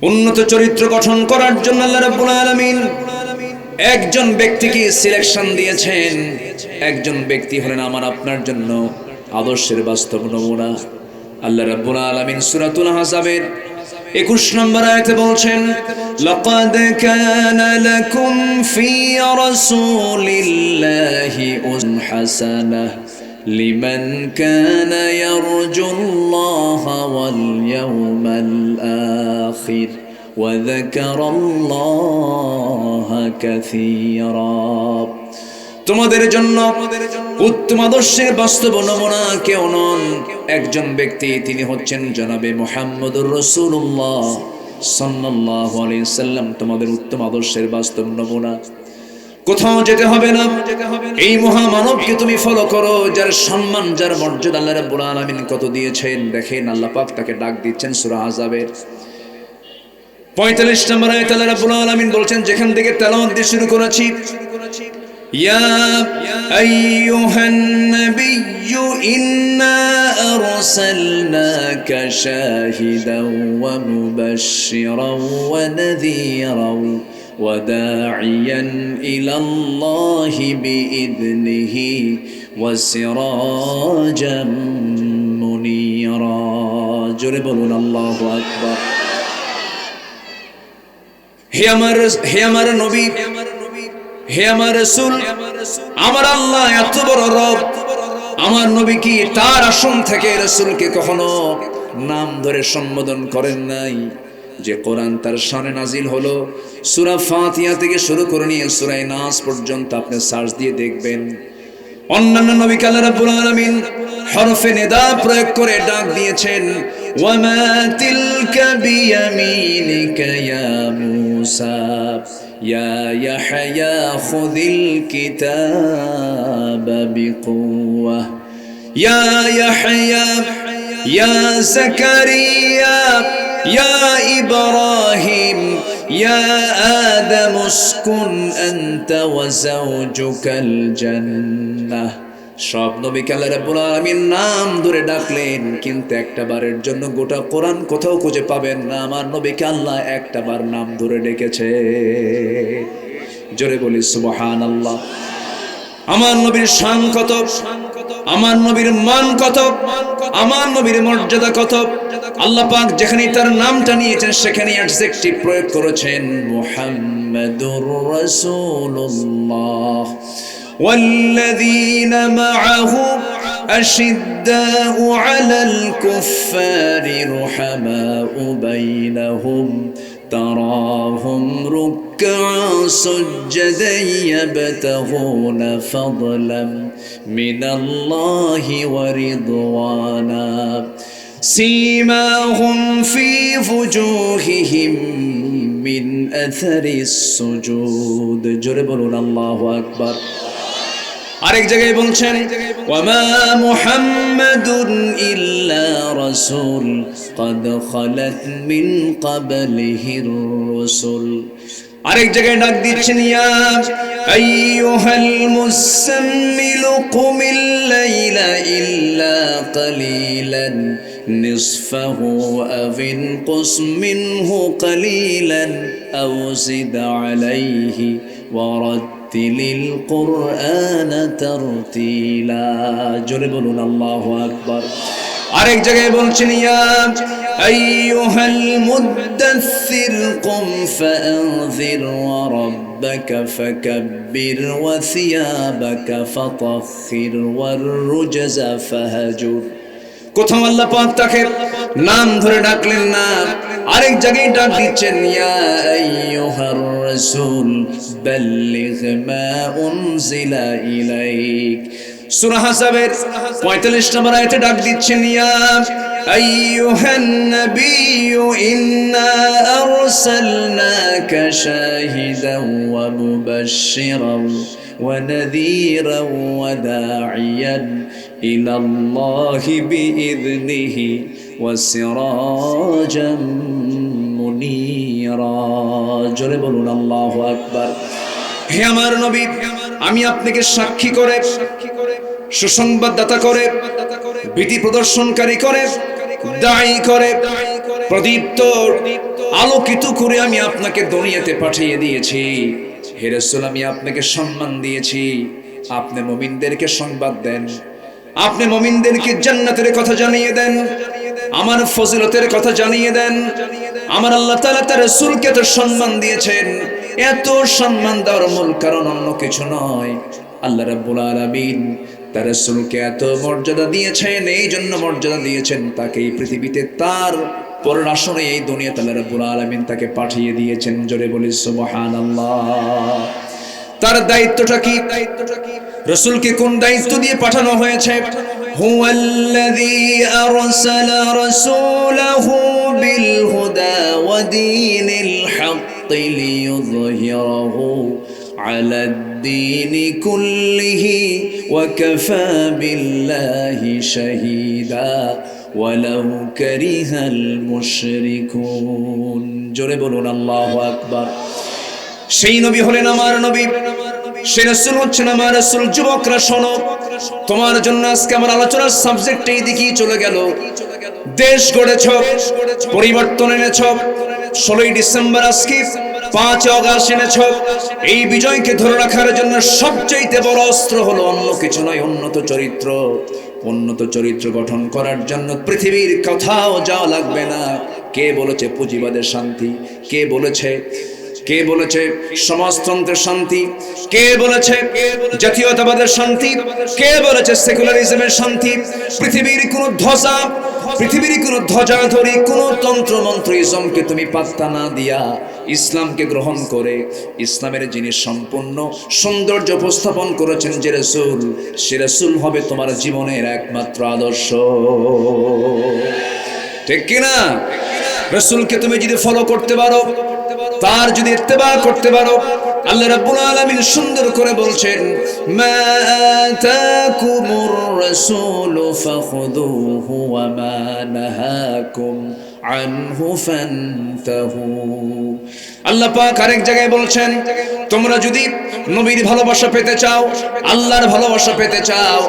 উন্নত চরিত্র গঠন করার জন্য আল্লাহ রাব্বুল আলামিন একজন ব্যক্তিকে সিলেকশন দিয়েছেন। একজন ব্যক্তি হলেন আমার আপনার জন্য আদর্শের বাস্তব নমুনা। আল্লাহ রাব্বুল আলামিন সূরাতুল আহজাবের 21 নম্বর আয়াতে বলছেন, লাকাদ কানা লাকুম ফি রাসূলিল্লাহি উসওয়াতুন হাসানাহ লিমান কানা ইয়ারজুল্লাহা ওয়াল ইয়াওমাল আখির ওয়া যাকারাল্লাহা কাসীরা। তোমাদের জন্য উত্তম আদর্শের বাস্তব নমুনা কেউ নন, একজন ব্যক্তি, তিনি হচ্ছেন জনাবে মুহাম্মদুর রাসূলুল্লাহ সাল্লাল্লাহু আলাইহি সাল্লাম। তোমাদের উত্তম আদর্শের বাস্তব নমুনা। কোথাও যেতে হবে না, এই মহামানবকে তুমি ফলো করো, যার সম্মান, যার মর্যাদা আল্লাহ রাব্বুল আলামিন কত দিয়েছেন। দেখেন আল্লাহ পাক তাকে ডাক দিচ্ছেন সূরা আহজাবের 45 নম্বর আয়াতে আল্লাহ রাব্বুল আলামিন বলছেন, যেখান থেকে তেলাওয়াত দিয়ে শুরু করেছি, ইয়া আইয়ুহান নাবিয়্যু ইন্না আরসালনাকা শাহিদাও ওয়া মুবাশশিরাও ওয়া নাযীরাও ওয়া দাঈয়ান ইলাল্লাহি বিইذনিহি ওয়া সিরাজাম মুনীরা। জোরে বলুন আল্লাহু আকবার। হে আমার নবী, হে আমার রাসূল, আমার আল্লাহ এত বড় রব, আমার নবী কি তার আসন থেকে রাসূলকে কখনো নাম ধরে সম্বোধন করেন নাই? যে কোরআন তার শানে নাজিল হলো, সূরা ফাতিহা থেকে শুরু করে নিয়ে সূরা নাস পর্যন্ত আপনি সার্চ দিয়ে দেখবেন, অন্যান্য নবীকে আল্লাহ রাব্বুল আলামিন হরফে নিদা প্রয়োগ করে ডাক দিয়েছেন, ওয়ামা তিলকা বিয়ামিনিকা ইয়া মূসা ইয়া ইয়াহইয়া খুযিল কিতাবা বিকুওয়া ইয়া ইয়াহইয়া ইয়া যাকারিয়া ইয়া ইব্রাহিম ইয়া আদম উসকুন আনতা ওয়া যাওজুকাল জান্নাহ। সব নবীকে আল্লাহ রাব্বুল আলামিন নাম ধরে ডাকলেন, কিন্তু একটা বারের জন্য গোটা কোরআন কোথাও খুঁজে পাবেন না আমার নবীকে আল্লাহ একটা বার নাম ধরে ডেকেছে। জোরে বলি সুবহানাল্লাহ। আমার নবীর শান কত, আমার নবীর মান কত, আমার নবীর মর্যাদা কত। আল্লাহ পাক যেখানে তার নামটা নিয়েছেন সেখানে অ্যাডজেক্টিভ প্রয়োগ করেছেন, মুহাম্মাদুর রাসূলুল্লাহ والذين معه أشداء على الكفار رحماء بينهم تراهم ركعا سجدا يبتغون فضلا من الله ورضوانا سيماهم في وجوههم من أثر السجود. জোরে বলুন আল্লাহু আকবার। আরেক জায়গায় বলছেন, ওয়ামা মুহাম্মাদুন ইল্লা রাসূল ক্বাদ খালাত মিন ক্বাবলিহির রাসূল। আরেক জায়গায় ডাক দিচ্ছেন, ইয়া আইয়ুহাল মুসাম্মিল কুমিল লাইলা ইল্লা কালিলান নিসফাহু আও ইনকুস মিনহু কালিলান আও জিদ আলাইহি ওয়া তিলিল কুরআন তারতিলা। জোরে বলুন আল্লাহু আকবার। আরেক জায়গায় বলছেন, ইয়া আইয়ুহাল মুদ্দাসসির কুম ফাআনযির ওয়া রাব্বাকা ফাকাব্বির ওয়া সিয়াবাকা ফাতাহহির ওয়ার রুজজা ফাহাজুর। কোথাও আল্লাহ পাক তাকে নাম ধরে ডাকলেন না, আরেক জায়গায় ডাক দিচ্ছেন, ইয়া আইয়ুহার রাসূল বাল্লিগ মা উনজিলা ইলাইক। সূরা আহজাবের 45 নম্বর আয়াতে ডাক দিচ্ছেন, ইয়া আইয়ুহান নাবিয়্যু ইন্না আরসালনাকা শাহিদাও ওয়া মুবাশশিরাও ওয়া নাযীরাও ওয়া দাঈয়ান ইলাল্লাহি বিইذনিহি ওয়া সিরাজাম মুনীরা। জোরে বলুন আল্লাহু আকবার। হে আমার নবী, আমি আপনাকে সাক্ষী করে, সুসংবাদদাতা করে, ভীতি প্রদর্শনকারী করে, দায়ী করে, প্রদীপ্ত আলোকিত করে আমি আপনাকে দুনিয়াতে পাঠিয়ে দিয়েছি। হে রাসূল, আমি আপনাকে সম্মান দিয়েছি, আপনি মুমিনদেরকে সংবাদ দেন, আপনি মুমিনদেরকে জান্নাতের কথা জানিয়ে দেন, আমার ফজিলতের কথা জানিয়ে দেন। আমার আল্লাহ তাআলা তার রাসূলকে তো সম্মান দিয়েছেন। এত সম্মান দেওয়ার মূল কারণ অন্য কিছু নয়, আল্লাহ রাব্বুল আলামিন তার রাসূলকে এত মর্যাদা দিয়েছেন, এই জন্য মর্যাদা দিয়েছেন তাকে এই পৃথিবীতে তার পরের আসনে এই দুনিয়াতে আল্লাহ রাব্বুল আলামিন তাকে পাঠিয়ে দিয়েছেন। জোরে বলি সুবহানাল্লাহ। তার দায়িত্বটা কি? রাসূলকে কোন দায়িত্ব দিয়ে পাঠানো হয়েছে? হুয়াল্লাযী আরসালা রাসূলাহু বিল হুদা ওয়া দীনিল হাক্কি লিইয়ুযহিরাহু আলাদ-দীনি কুল্লিহি ওয়া কাফা বিল্লাহি শাহীদা ওয়ালাউ কারিহাল মুশরিকুন। জোরে বলুন আল্লাহু আকবার। সেই নবী হলেন আমার নবী, সেই রাসূল হচ্ছেন আমার রাসূল। যুবকরা শোনো, তোমার জন্য আজকে আমার আলোচনার সাবজেক্ট এই দিকেই চলে গেল। দেশ গড়েছ, পরিবর্তন এনেছ, 16ই ডিসেম্বর আজকে 5 অগাস্ট এনেছ। এই বিজয়কে ধরে রাখার জন্য সবচেয়ে বড় অস্ত্র হলো অন্য কিছু নয়, উন্নত চরিত্র। উন্নত চরিত্র গঠন করার জন্য পৃথিবীর কোথাও যাওয়া লাগবে না। কে বলেছে পুঁজিবাদের শান্তি? কে বলেছে সমাজতন্ত্রের শান্তি? কে বলেছে জাতীয়তাবাদের শান্তি? কে বলেছে সেকুলারিজমের শান্তি? পৃথিবীর কোন ধ্বজা, পৃথিবীর কোন ধ্বজাধরী, কোন তন্ত্র মন্ত্রিজমকে তুমি পাত্তা না দিয়া ইসলামকে গ্রহণ করে ইসলামের যিনি সম্পূর্ণ সৌন্দর্য উপস্থাপন করেছেন যে রাসূল, সে রাসূল হবে তোমার জীবনের একমাত্র আদর্শ। ঠিক কিনা? রাসূলকে তুমি যদি ফলো করতে পারো, তার যদি ইত্তেবা করতে পারো, আল্লাহ রাব্বুল আলামিন সুন্দর করে বলছেন, মা আতাকুমুর রাসূলু ফাখুযুহু ওয়া মা নাহাকুম আনহু ফান্তাহু। আল্লাহ পাক আরেক জায়গায় বলছেন, তোমরা যদি নবীর ভালোবাসা পেতে চাও, আল্লাহর ভালোবাসা পেতে চাও,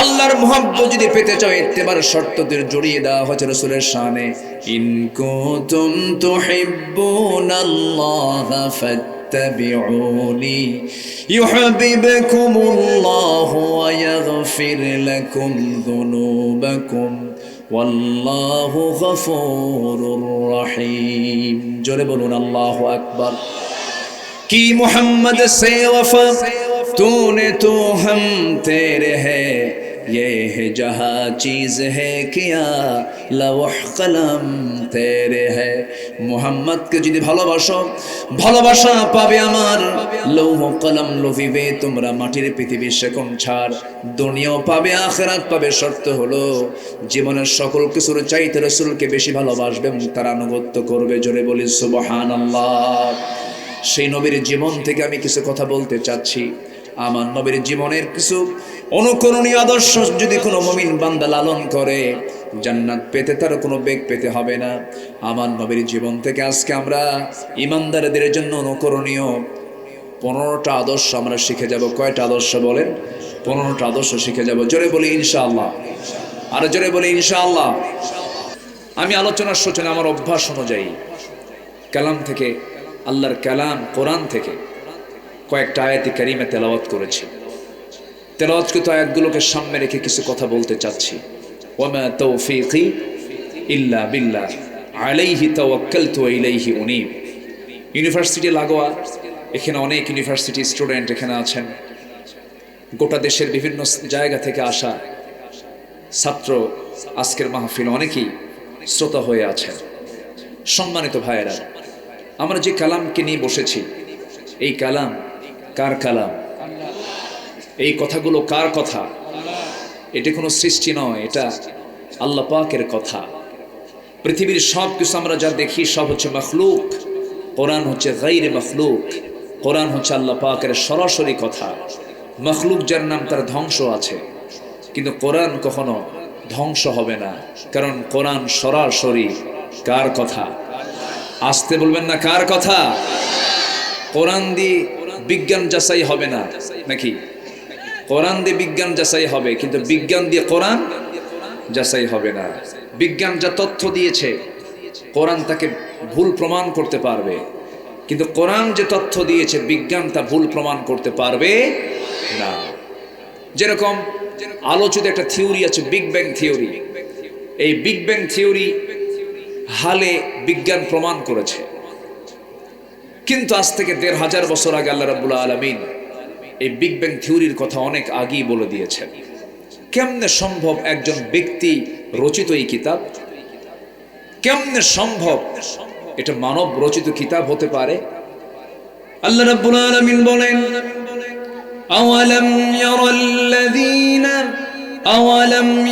আল্লাহর মুহাব্বত যদি পেতে চাও, ইত্তেবার শর্তদের জড়িয়ে দেওয়া হয়েছে রাসূলের শানে। ইন কুনতুম তুহিব্বুনাল্লাহা ফাত্তাবিউনি ইউহিব্বুকুমুল্লাহু ওয়া ইয়াগফির লাকুম যুনুবাকুম ওয়াল্লাহু গফুরুর রহিম। জোরে বলুন আল্লাহু আকবার। কি মুহাম্মদ সে वफा तूने तो हम तेरे है, ये है जहाँ चीज है किया लौह कलम तेरे है। মুহাম্মদকে যদি ভালোবাসো, ভালোবাসা পাবে আমার। লৌহ কলম লভিবে তোমরা মাটির পৃথিবীর সেকম ছাড়, দুনিয়াও পাবে আখিরাত পাবে। শর্ত হলো জীবনের সকল কিছুর চাইতে রাসূলকে বেশি ভালোবাসবে এবং তার আনুগত্য করবে। জোরে বলি সুবহানাল্লাহ। সেই নবীর জীবন থেকে আমি কিছু কথা বলতে চাচ্ছি। আমার নবীর জীবনের কিছু অনুকরণীয় আদর্শ যদি কোনো মুমিন বান্দা লালন করে, জান্নাত পেতে তার কোনো বেগ পেতে হবে না। আমার নবীর জীবন থেকে আজকে আমরা ইমানদারদের জন্য অনুকরণীয় 15টা আদর্শ আমরা শিখে যাব। কয়টা আদর্শ বলেন? 15টা আদর্শ শিখে যাব। জোরে বলি ইনশাআল্লাহ। আর জোরে বলি ইনশাআল্লাহ। আমি আলোচনার সূচনা আমার অভ্যাস অনুযায়ী কালাম থেকে, আল্লাহর কালাম কোরআন থেকে কয়েকটা আয়াতে কারিমা তেলাওয়াত করেছি। তেলাওয়াতকৃত আয়াতগুলোকে সামনে রেখে কিছু কথা বলতে চাচ্ছি। ওয়ামা তাওফীকি ইল্লা বিল্লাহ আলাইহি তাওয়াক্কালতু ওয়া ইলাইহি উনীব। ইউনিভার্সিটি লাগোয়া, এখানে অনেক ইউনিভার্সিটি স্টুডেন্ট এখানে আছেন। গোটা দেশের বিভিন্ন জায়গা থেকে আসা ছাত্র আজকের মাহফিল অনেকেই শ্রোতা হয়ে আছেন। সম্মানিত ভাইয়েরা, আমরা যে কালামকে নিয়ে বসেছি, এই কালাম কার কালাম? এই কথাগুলো কার কথা? এটা কোনো সৃষ্টি নয়, এটা আল্লাহ পাকের কথা। পৃথিবীর সব কিছু আমরা যা দেখি সব হচ্ছে মখলুক, কোরআন হচ্ছে গায়রে মখলুক। কোরআন হচ্ছে আল্লাহ পাকের সরাসরি কথা। মখলুক যার নাম তার ধ্বংস আছে, কিন্তু কোরআন কখনো ধ্বংস হবে না, কারণ কোরআন সরাসরি কার কথা? আসতে বলবেন না, কার কথা? কোরআন দিয়ে বিজ্ঞান যাচাই হবে না নাকি? কোরআন দিয়ে বিজ্ঞান যাচাই হবে, কিন্তু বিজ্ঞান দিয়ে কোরআন যাচাই হবে না। বিজ্ঞান যা তথ্য দিয়েছে, কোরআন তাকে ভুল প্রমাণ করতে পারবে, কিন্তু কোরআন যে তথ্য দিয়েছে বিজ্ঞান তা ভুল প্রমাণ করতে পারবে না। যেরকম আলোচিত একটা থিওরি আছে বিগ ব্যাং থিওরি। এই বিগ ব্যাং থিওরি হালে বিজ্ঞান প্রমাণ করেছে, কিন্তু আজ থেকে ১৫০০ বছর আগে আল্লাহ রাব্বুল আলামিন এই বিগ ব্যাং থিওরির কথা অনেক আগেই বলে দিয়েছেন। কেমনে সম্ভব একজন ব্যক্তি রচিত এই কিতাব? কেমনে সম্ভব এটা মানব রচিত কিতাব হতে পারে? আল্লাহ রাব্বুল আলামিন বলেন, আওয়ালাম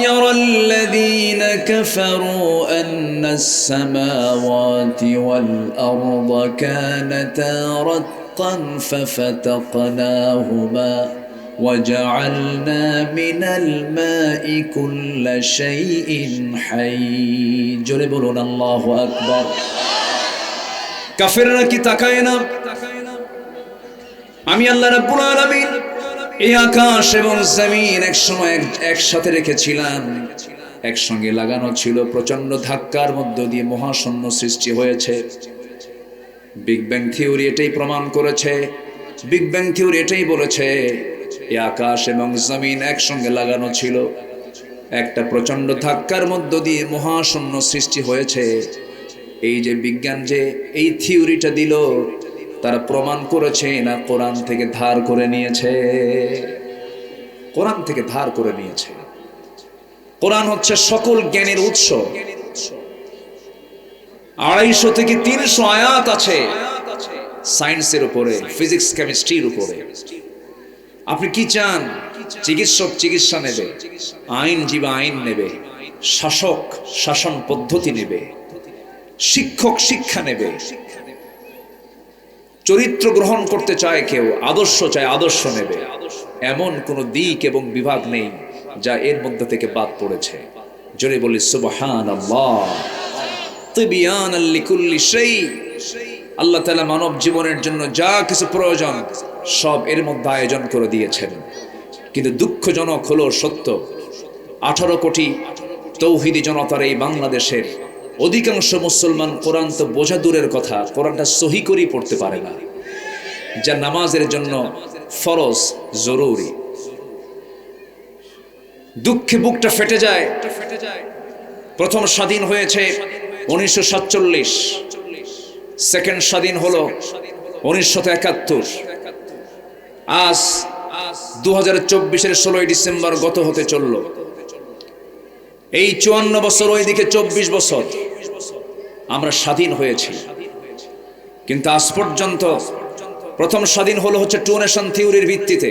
ইয়ারাল্লাযীনা কাফারু আন্নাস সামাওয়াতি ওয়াল আরদা কানাতা রাতকান ফাফাতাকনাহুমা وجعلنا من الماء كل شيء حي জোরে বলুন আল্লাহু আকবার। কাফেররা কি তাকায় না? আমি আল্লাহ রাব্বুল আলামিন এই আকাশ এবং জমিন একসময় একসাথে রেখেছিলাম, একসঙ্গে লাগানো ছিল, প্রচন্ড ধাক্কার মধ্য দিয়ে মহাশূন্য সৃষ্টি হয়েছে। বিগ ব্যাং থিওরি এটাই প্রমাণ করেছে, বিগ ব্যাং থিওরি এটাই বলেছে এই আকাশ এবং জমিন একসঙ্গে লাগানো ছিল, একটা প্রচন্ড ধাক্কার মধ্য দিয়ে মহাশূন্য সৃষ্টি হয়েছে। এই যে বিজ্ঞান যে এই থিওরিটা দিল, তারা প্রমাণ করেছে না কোরআন থেকে ধার করে নিয়েছে? কোরআন থেকে ধার করে নিয়েছে। কোরআন হচ্ছে সকল জ্ঞানের উৎস। ২৫০ থেকে ৩০০ আয়াত আছে সায়েন্সের উপরে, ফিজিক্স কেমিস্ট্রির উপরে। আপনি কি চান? চিকিৎসক চিকিৎসা নেবে, আইনজীবী আইন নেবে, শাসক শাসন পদ্ধতি নেবে, শিক্ষক শিক্ষা নেবে, চরিত্র গ্রহণ করতে চায় কেউ, আদর্শ চায় আদর্শ নেবে। এমন কোন দিক এবং বিভাগ নেই যা এর মধ্যে থেকে বাদ পড়েছে। জোরে বলি সুবহানাল্লাহ। তিবিয়ানাল লিকুল্লি শাই। আল্লাহ তাআলা মানব জীবনের জন্য যা কিছু প্রয়োজন সব এর মধ্যে আয়োজন করে দিয়েছেন। কিন্তু দুঃখজনক হলো সত্য, 18 কোটি তৌহিদি জনতার এই বাংলাদেশের অধিকাংশ মুসলমান কোরআন তো বোঝা দূরের কথা, কোরআনটা সহি করেই পড়তে পারে না, যা নামাজের জন্য ফরজ জরুরি। দুঃখে বুকটা ফেটে যায়। প্রথম স্বাধীন হয়েছে 1947, সেকেন্ড স্বাধীন হলো 1971। আজ 2024-এর 16 ডিসেম্বর গত হতে চলল। এই 54 বছর, ওইদিকে 24 বছর আমরা স্বাধীন হয়েছি, কিন্তু আজ পর্যন্ত প্রথম স্বাধীন হলো হচ্ছে টু নেশন থিওরির ভিত্তিতে,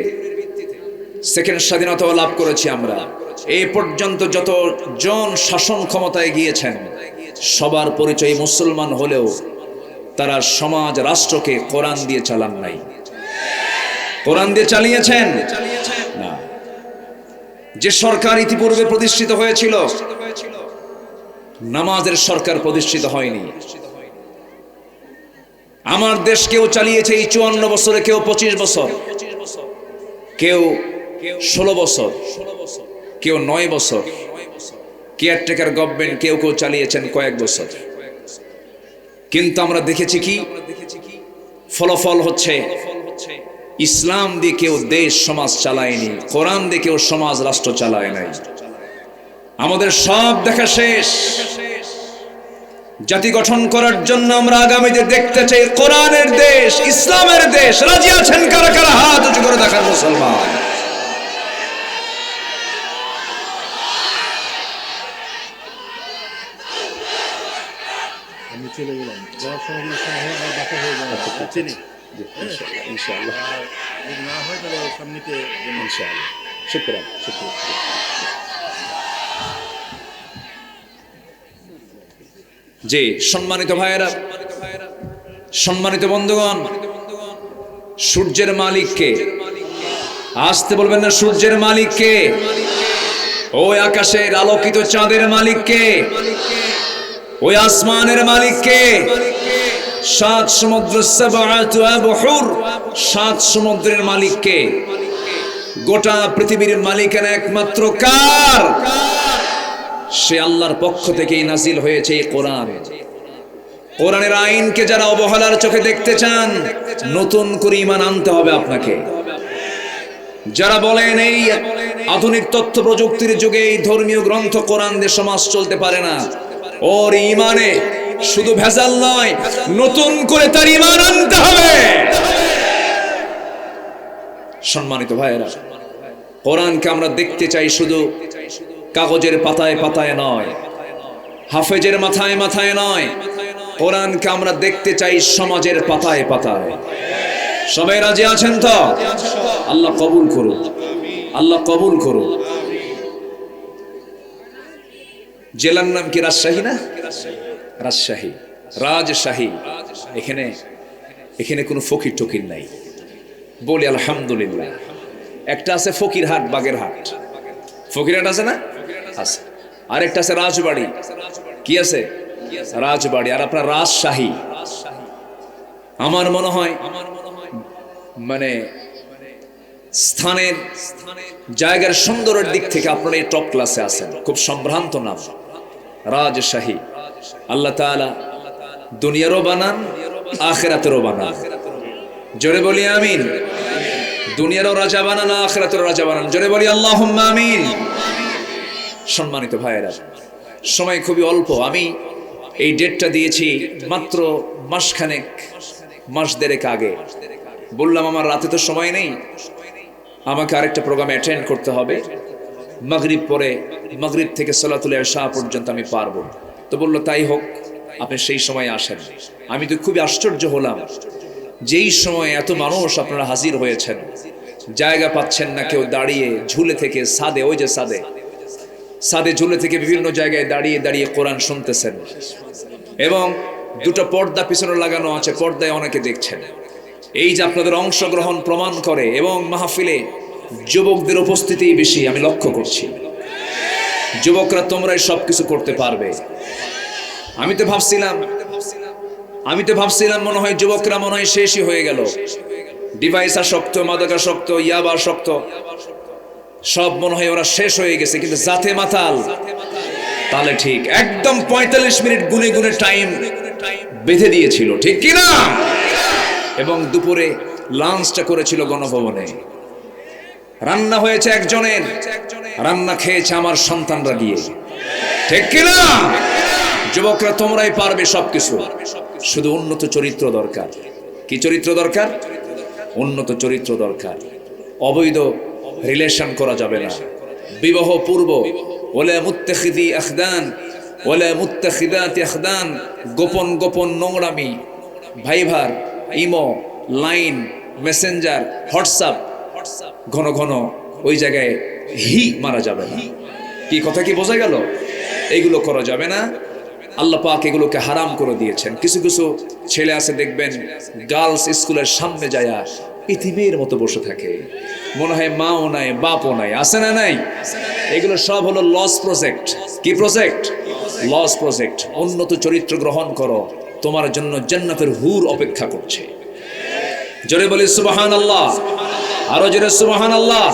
সেকেন্ড স্বাধীনতা লাভ করেছি আমরা। এই পর্যন্ত যত জন শাসন ক্ষমতায় গিয়েছেন সবার পরিচয় মুসলমান হলেও তারা সমাজ রাষ্ট্রকে কোরআন দিয়ে চালান নাই। কোরআন দিয়ে চালিয়েছেন না। যে সরকার ইতিপূর্বে প্রতিষ্ঠিত হয়েছিল, নামাজের সরকার প্রতিষ্ঠিত হয়নি। আমার দেশ কেউ চালিয়েছে এই 54 বছরে, কেউ 25 বছর, কেউ 16 বছর, কেউ 9 বছর, কেয়ারটেকার গভর্নমেন্ট কেউ কেউ চালিয়েছেন কয়েক বছর। কিন্তু আমরা দেখেছি কি ফলাফল হচ্ছে, ইসলাম দিয়ে কেউ দেশ সমাজ চালায়নি, কোরআন দিয়ে কেউ সমাজ রাষ্ট্র চালায় নাই। আমাদের সব দেখা শেষ। জাতি গঠন করার জন্য আমরা আগামীতে দেখতে চাই কোরআনের দেশ, ইসলামের দেশ। রাজি আছেন কারা কারা? হাত উঁচু করে দেখান মুসলমান। আমি চলে গেলাম, যাওয়ার সময় আমার বাসা হয়ে যাবে, চিনি ইনশাআল্লাহ। যদি না হয় তাহলে সামনেতে ইনশাআল্লাহ। শুকরান, শুকরান। জি, সম্মানিত ভাইয়েরা, সম্মানিত বন্ধুগণ, সূর্যের মালিক কে? আসতে বলবেন না। সূর্যের মালিক কে? ওই আকাশের আলোকিত চাঁদের মালিক কে? ওই আসমানের মালিক কে? 7 সমুদ্র, 7 সমুদ্রের মালিক কে? গোটা পৃথিবীর মালিকানা একমাত্র কার? সে আল্লাহর পক্ষ থেকেই নাজিল হয়েছে এই কোরআন। কোরআনের আইনকে যারা অবহেলার চোখে দেখতে চান, নতুন করে ঈমান আনতে হবে আপনাকে। যারা বলেন এই আধুনিক তথ্য প্রযুক্তির যুগে এই ধর্মীয় গ্রন্থ কোরআন দিয়ে সমাজ চলতে পারে না, ওর ঈমানে শুধু ভেজাল নয়, নতুন করে তার ঈমান আনতে হবে। সম্মানিত ভাইয়েরা, কোরআনকে আমরা দেখতে চাই শুধু কাগজের পাতায় পাতায় নয়, হাফেজের মাথায় মাথায় নয়, কোরআনকে আমরা দেখতে চাই সমাজের পাতায় পাতায়। সবাই রাজি আছেন তো? আল্লাহ কবুল করুন, আল্লাহ কবুল করুন। জেলার নাম কি? রাজশাহী না? রাজশাহী, রাজশাহী। এখানে এখানে কোনো ফকির টকির নাই, বলি আলহামদুলিল্লাহ। একটা আছে ফকিরহাট, বাগেরহাট। ফকিরহাট আছে না? আছে। আরেকটা আছে রাজবাড়ি। কি আছে? রাজবাড়ি। আর আপনার রাজশাহী। আমার মনে হয় মানে স্থানের জায়গার সুন্দরের দিক থেকে আপনারা এই টপ ক্লাসে আছেন। খুব সম্ভ্রান্ত নাম রাজশাহী। আল্লাহ তাআলা দুনিয়ারও বানান, আখিরাতেরও বানান। জোরে বলি আমিন। দুনিয়ারও রাজা বানান, আখিরাতেরও রাজা বানান। জোরে বলি আল্লাহুম্মা আমিন। সম্মানিত ভাইয়েরা, সময় খুবই অল্প। আমি এই ডেটটা দিয়েছি মাত্র মাসখানেক, মাস দেড়েক আগে। বললাম আমার রাতে তো সময় নেই, আমাকে আরেকটা প্রোগ্রামে অ্যাটেন্ড করতে হবে। মাগরিব পরে, মাগরিব থেকে সালাতুল ইশা পর্যন্ত আমি পারবো। তো বললো তাই হোক, আপনি সেই সময় আসেন। আমি তো খুবই আশ্চর্য হলাম, যেই সময় এত মানুষ আপনারা হাজির হয়েছেন, জায়গা পাচ্ছেন না কেউ দাঁড়িয়ে। ঝুলে থেকে সাদে, ওই যে সাদে, সাদে ঝুলে থেকে বিভিন্ন জায়গায় দাঁড়িয়ে দাঁড়িয়ে কোরআন শুনতেছেন। এবং দুটো পর্দা পিছনে লাগানো আছে, পর্দায় অনেকে দেখছেন। এই যে আপনাদের অংশগ্রহণ প্রমাণ করে। এবং মাহফিলে যুবকদের উপস্থিতি বেশি, আমি লক্ষ্য করছি। যুবকরা তোমরাই সবকিছু করতে পারবে। আমি তো ভাবছিলাম মনে হয় যুবকরা মনে হয় শেষই হয়ে গেল। ডিভাইস আসক্ত, মাদকাসক্ত, ইয়াবা আসক্ত, সব মনে হয় ওরা শেষ হয়ে গেছে। কিন্তু জাতে মাতাল, তাহলে ঠিক একদম 45 মিনিট গুনে গুনে টাইম বেঁধে দিয়েছিল, ঠিক কি না? এবং দুপুরে লাঞ্চটা করেছিল গণভবনে। রান্না হয়েছে একজনের, রান্না খেয়েছে আমার সন্তানরা গিয়ে, ঠিক কি না? যুবকরা তোমরাই পারবে সবকিছু, শুধু উন্নত চরিত্র দরকার। কি চরিত্র দরকার? উন্নত চরিত্র দরকার। অবৈধ রিলেশন করা যাবে না। বিবাহ পূর্ব ওয়ালা মুত্তাখিদি আখদান ওয়ালা মুত্তাখিদাতি আখদান, গোপন গোপন নোংরামি, ভাইভার, ইমো, লাইন, মেসেঞ্জার, হোয়াটসঅ্যাপ, ঘন ঘন ওই জায়গায় হি মারা যাবে না। কি কথা কি বোঝা গেল? এইগুলো করা যাবে না। আল্লাহ পাক এগুলোকে হারাম করে দিয়েছেন। কিছু কিছু ছেলে আছে দেখবেন গার্লস স্কুলের সামনে যায় ইতিমের মতো বসে থাকে, মনে হয় মাও নাই বাপও নাই, আছে না নাই? এগুলো সব হলো লস প্রজেক্ট। কি প্রজেক্ট? Loss project. উন্নত চরিত্র গ্রহণ করো, তোমার জন্য জান্নাতের হুর অপেক্ষা করছে। জোরে বলি সুবহানাল্লাহ, আরো জোরে সুবহানাল্লাহ।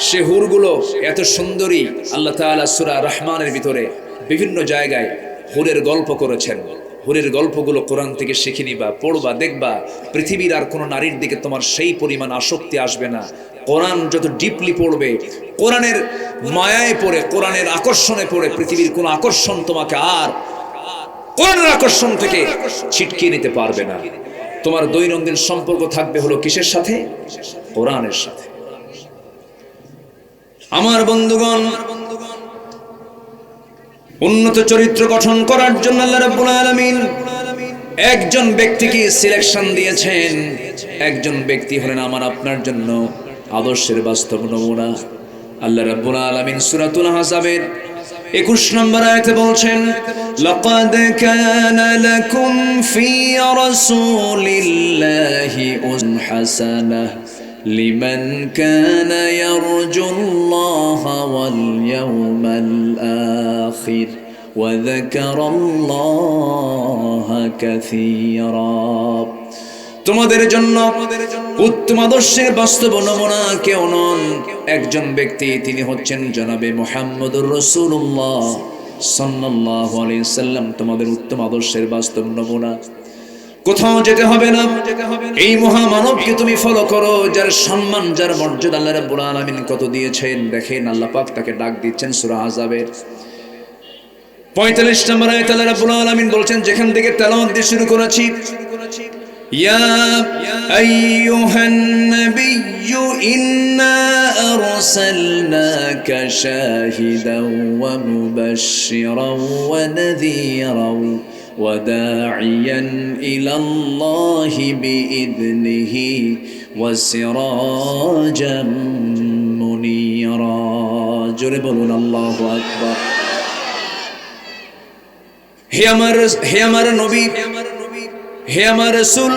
সে হুরগুলো এত সুন্দরী। আল্লাহ তাআলা সূরা রহমানের ভিতরে বিভিন্ন জায়গায় হুরের গল্প করেছেন। হুরের গল্পগুলো কোরআন থেকে শিখে নিবা, পড়বা, দেখবা। পৃথিবীর আর কোনো নারীর দিকে তোমার সেই পরিমাণ আসক্তি আসবে না। কোরআন যত ডিপলি পড়বে, কোরআনের মায়ায় পড়ে, কোরআনের আকর্ষণে পড়ে, পৃথিবীর কোনো আকর্ষণ তোমাকে আর কোরআনের আকর্ষণ থেকে ছিটকিয়ে নিতে পারবে না। তোমার দৈনন্দিন সম্পর্ক থাকবে হলো কিসের সাথে? কোরআনের সাথে। আমার বন্ধুগণ, উন্নত চরিত্র গঠন করার জন্য আল্লাহ রাব্বুল আলামিন একজন ব্যক্তিকে সিলেকশন দিয়েছেন। একজন ব্যক্তি হলেন আমার আপনার জন্য আদর্শের বাস্তব নমুনা। আল্লাহ রাব্বুল আলামিন সূরাতুল আহজাবের 21 নম্বর আয়াতে বলছেন, লাকাদ কানা লাকুম ফি রাসূলিল্লাহি উসওয়াতুন হাসানাহ লিমান কানা ইয়ারজুল্লাহা ওয়াল ইয়াওমাল আখির ওয়া যাকারাল্লাহা কাসীরা। তোমাদের জন্য উত্তম আদর্শের বাস্তব নমুনা কেউ নন, একজন ব্যক্তি, তিনি হচ্ছেন জনাবে মুহাম্মদুর রাসূলুল্লাহ সাল্লাল্লাহু আলাইহি সাল্লাম তোমাদের উত্তম আদর্শের বাস্তব নমুনা। কোথাও যেতে হবে না, এই মহামানবকে তুমি ফলো করো, যার সম্মান যার মর্যাদা আল্লাহ রাব্বুল আলামিন কত দিয়েছেন। দেখেন আল্লাহ পাক তাকে ডাক দিচ্ছেন সূরা আযাবের 45 নম্বর আয়াতে আল্লাহ রাব্বুল আলামিন বলছেন, যেখান থেকে তেলাওয়াত দিয়ে শুরু করেছি, ইয়া আইয়ুহান নাবিয়্যু ইন্না আরসালনাকা শাহিদাও ওয়া মুবাশশিরাও ওয়া নাযীরাও ওয়া দাঈয়ান ইলাল্লাহি বিইذনিহি ওয়া সিরাজাম মুনীরা। জোরে বলুন আল্লাহু আকবার। হে আমার নবী, হে আমার রাসূল,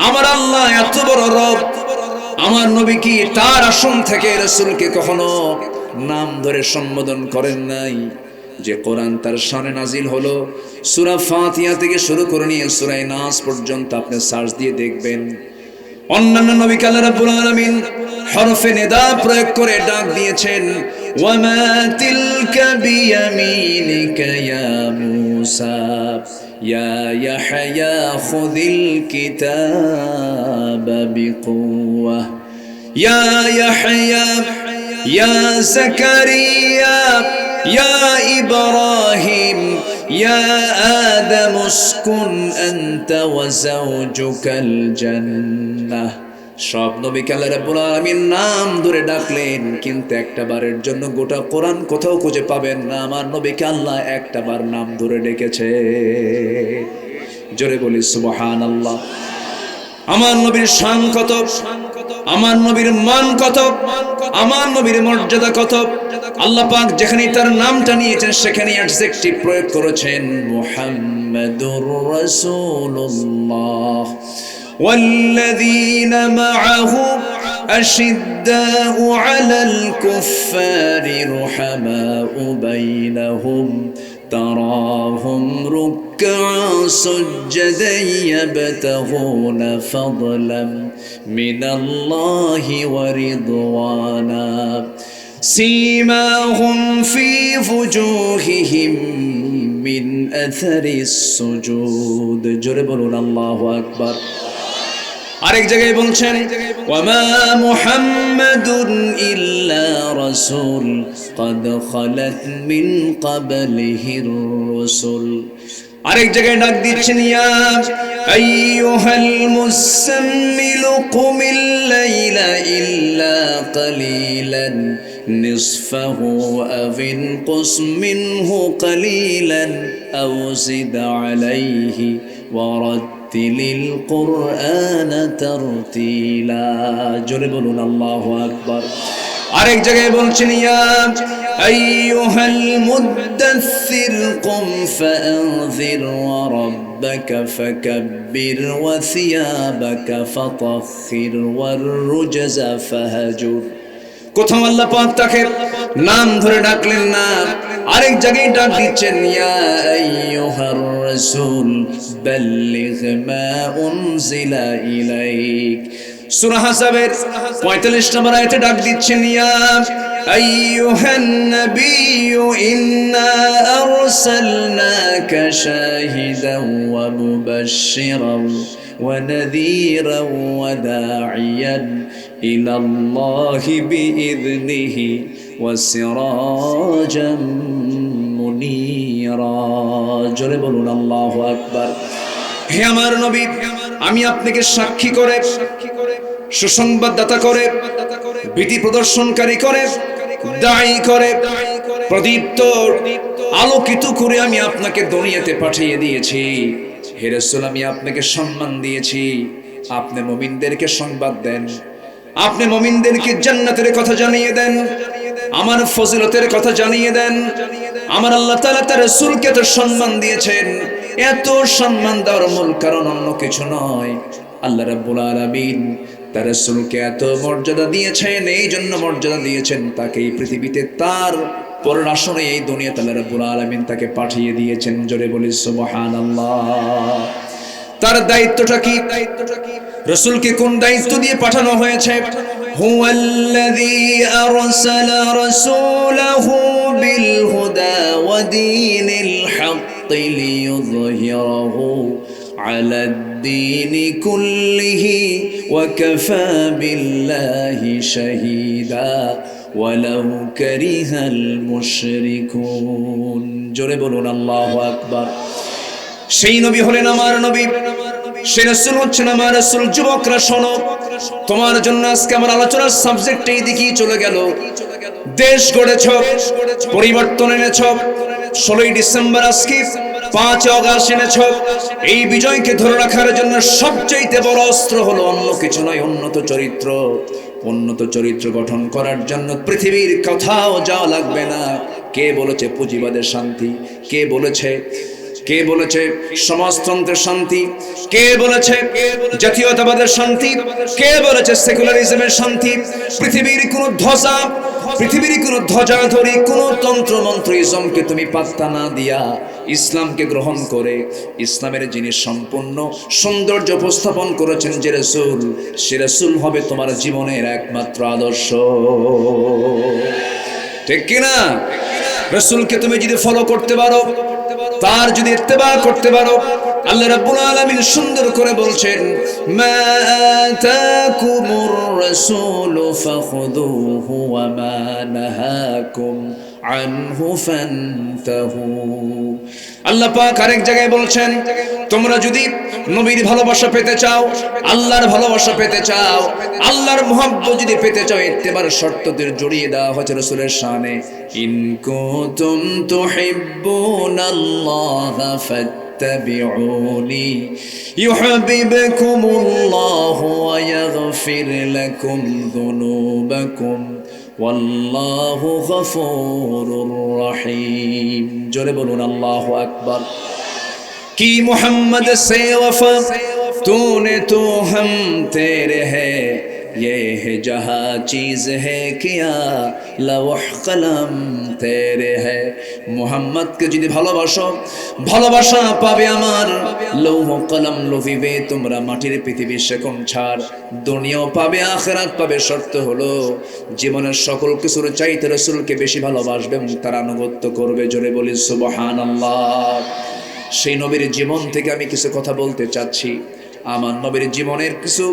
আমার আল্লাহ এত বড় রব, আমার নবী কি তার আসন থেকে রাসূলকে কখনো নাম ধরে সম্বোধন করেন নাই? যে কোরআন তার শানে নাজিল হলো, সূরা ফাতিহা থেকে শুরু করে নিয়ে সূরা নাস পর্যন্ত আপনি সার্চ দিয়ে দেখবেন, অন্যান্য নবীকে আল্লাহ রাব্বুল আলামিন হরফে নিদা প্রয়োগ করে ডাক দিয়েছেন, ওয়ামা তিলকা বিয়ামিনিকা ইয়া মূসা ইয়া ইয়াহইয়া খুযিল কিতাবা বিকুওয়া ইয়া ইয়াহইয়া ইয়া যাকারিয়া ইয়া ইব্রাহিম ইয়া আদম উসকুন আনতা ওয়া যাওজুকাল জান্নাহ। সব নবীকে আল্লাহ রাব্বুল আলামিন নাম ধরে ডাকলেন, কিন্তু একটা বারের জন্য গোটা কোরআন কোথাও খুঁজে পাবেন না আমার নবীকে আল্লাহ একটা বার নাম ধরে ডেকেছে। জোরে বলি সুবহানাল্লাহ। আমার নবীর শান কত, আমার নবীর মান কত, আমার নবীর মর্যাদা কত। আল্লাহ পাক যেখানে তার নামটা নিয়েছেন সেখানে অ্যাডজেক্টিভ প্রয়োগ করেছেন, মুহাম্মাদুর রাসূলুল্লাহ والذين معه أشداء على الكفار رحماء بينهم تراهم ركعا سجدا يبتغون فضلا من الله ورضوانا سيماهم في وجوههم من أثر السجود। জোরে বলুন আল্লাহু আকবার। আরেক জায়গায় বলছেন, ওয়ামা মুহাম্মাদুন ইল্লা রাসূল قد خلت من قبله الرسل। আরেক জায়গায় ডাক দিচ্ছেন, ইয়া আইয়ুহাল মুসাম্মিল কুমিল লাইলা ইল্লা কালিলান নিসফাহু আও ইনকুস মিনহু কালিলান আও জিদ আলাইহি ওয়ারাত্তিলিল কুরআনা তারতিলা। জোরে বলুন আল্লাহু আকবার। আরেক জায়গায় বলছেন, ইয়া আইয়ুহাল মুদ্দাসসির কুম ফাআনযির ওয়া রাব্বাকা ফাকাব্বির ওয়া সিয়াবাকা ফাতাহহির ওয়ার রুজজা ফাহাজুর। কোথাও আল্লাহ পাক তাকে নাম ধরে ডাকলেন না, আরেক জায়গায় ডাক দিচ্ছেন, ইয়া আইয়ুহার রাসূল বাল্লিগ মা উনজিলা ইলাইক। সূরা হাসাবের 45 নম্বর আয়াতে ডাক দিচ্ছেন, ইয়া আইয়ুহান নাবিয়্যু ইন্না আরসালনাকা শাহিদাও ওয়া মুবাশশিরাও ওয়া নাযীরাও ওয়া দাঈয়ান ইলাল্লাহি বিইذনিহি ওয়া সিরাজাম মুনীরা। জোরে বলুন আল্লাহু আকবার। হে আমার নবী, আমি আপনাকে সাক্ষী করে, সুসংবাদদাতা করে, ভীতি প্রদর্শনকারী করে, দায়ী করে, প্রদীপ্ত আলোকিত করে আমি আপনাকে দুনিয়াতে পাঠিয়ে দিয়েছি। হে রাসূল, আমি আপনাকে সম্মান দিয়েছি। আপনি মুমিনদেরকে সংবাদ দেন, আপনি মুমিনদেরকে জান্নাতের কথা জানিয়ে দেন, আমার ফজিলতের কথা জানিয়ে দেন। আমার আল্লাহ তাআলা তার রাসূলকে এত সম্মান দিয়েছেন, এত সম্মান দেওয়ার মূল কারণ অন্য কিছু নয়, আল্লাহ রাব্বুল আলামিন তার রাসূলকে এত মর্যাদা দিয়েছেন, এই জন্য মর্যাদা দিয়েছেন তাকে এই পৃথিবীতে তার পরের আসনে এই দুনিয়াতে আল্লাহ রাব্বুল আলামিন তাকে পাঠিয়ে দিয়েছেন। জোরে বলি সুবহানাল্লাহ। তার দায়িত্বটা কি? রাসূলকে কোন দায়িত্ব দিয়ে পাঠানো হয়েছে? হুয়াল্লাযী আরসালা রাসূলাহু বিল হুদা ওয়া দীনিল হাক্কি লিইয়ুযহিরাহু আলাদ-দীনি কুল্লিহি ওয়া কাফা বিল্লাহি শাহীদা ওয়ালাউ কারিহাল মুশরিকুন। জোরে বলুন আল্লাহু আকবার। সেই নবী হলেন আমার নবী, সেই রাসূল হচ্ছেন আমার রাসূল। যুবকরা শোনো, তোমার জন্য আজকে আমার আলোচনার সাবজেক্ট এই দিকেই চলে গেল। দেশ গড়েছ, পরিবর্তন এনেছ, 16ই ডিসেম্বর আজকে 5 অগাস্ট এনেছ। এই বিজয়কে ধরে রাখার জন্য সবচেয়ে বড় অস্ত্র হলো অন্য কিছু নয়, উন্নত চরিত্র। উন্নত চরিত্র গঠন করার জন্য পৃথিবীর কোথাও যাওয়া লাগবে না। কে বলেছে পুঁজিবাদের শান্তি? কে বলেছে সমাজতন্ত্রের শান্তি? কে বলেছে জাতীয়তাবাদের শান্তি? কে বলেছে সেকুলারিজমের শান্তি? পৃথিবীর কোন ধ্বজাধরি কোন তন্ত্র মন্ত্রিজমকে তুমি পাত্তা না দিয়া ইসলামকে গ্রহণ করে ইসলামের যিনি সম্পূর্ণ সৌন্দর্য উপস্থাপন করেছেন যে রাসূল, সে রাসূল হবে তোমার জীবনের একমাত্র আদর্শ। ঠিক কিনা? রাসূলকে তুমি যদি ফলো করতে পারো, তার যদি ইত্তেবা করতে পারো, আল্লাহ রাব্বুল আলামিন সুন্দর করে বলছেন, মা আতাকুমুর রাসূলু ফাখুযুহু ওয়া মা নাহাকুম আনহু ফান্তাহু। আল্লাহ পাক আরেক জায়গায় বলছেন, তোমরা যদি নবীর ভালোবাসা পেতে চাও, আল্লাহর ভালোবাসা পেতে চাও, আল্লাহর মুহাব্বত যদি পেতে চাও, ইত্তেবার শর্তদের জড়িয়ে দেওয়া হয়েছে রাসূলের শানে। ইন কুনতুম তুহিব্বুনাল্লাহা ফাত্তাবিউনি ইউহিব্বুকুমুল্লাহু ওয়া ইয়াগফির লাকুম যুনুবাকুম ওয়াল্লাহু গফুরুর রহিম। জোরে বলুন আল্লাহু আকবার। কি মুহাম্মদ সে वफा तूने तो हम तेरे है, ये है जहाँ चीज है किया लौह कलम तेरे है। মুহাম্মদকে যদি ভালোবাসো, ভালোবাসা পাবে আমার। লৌহ কলম লভিবে তোমরা মাটির পৃথিবী সেকম ছাড়, দুনিয়াও পাবে আখিরাত পাবে। শর্ত হলো জীবনের সকল কিছুর চাইতে রাসূলকে বেশি ভালোবাসবে এবং তার আনুগত্য করবে। জোরে বলি সুবহানাল্লাহ। সেই নবীর জীবন থেকে আমি কিছু কথা বলতে চাচ্ছি। আমার নবীর জীবনের কিছু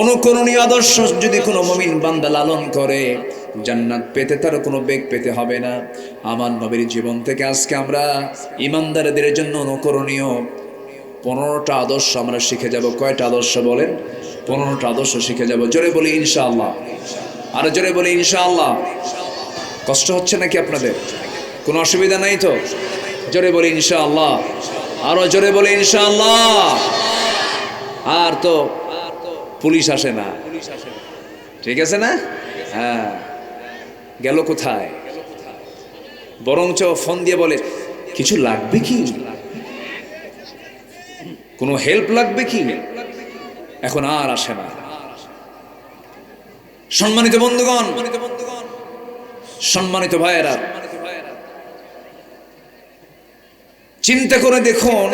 অনুকরণীয় আদর্শ যদি কোনো মুমিন বান্দা লালন করে, জান্নাত পেতে তার কোনো বেগ পেতে হবে না। আমার নবীর জীবন থেকে আজকে আমরা ইমানদারদের জন্য অনুকরণীয় 15টা আদর্শ আমরা শিখে যাব। কয়টা আদর্শ বলেন? 15টা আদর্শ শিখে যাব। জোরে বলি ইনশাআল্লাহ। আরো জোরে বলি ইনশাআল্লাহ। কষ্ট হচ্ছে নাকি আপনাদের? কোনো অসুবিধা নাই তো? জোরে বলি ইনশাআল্লাহ। আরো জোরে বলি ইনশাআল্লাহ। আর তো পুলিশ আসে না, ঠিক আছে না? হ্যাঁ, গেল কোথায়? বরঞ্চ ফোন দিয়ে বলে, কিছু লাগবে কি? কোনো হেল্প লাগবে কি? এখন আর আসে না। সম্মানিত বন্ধুগণ, সম্মানিত ভাইয়েরা, চিন্তা করে দেখুন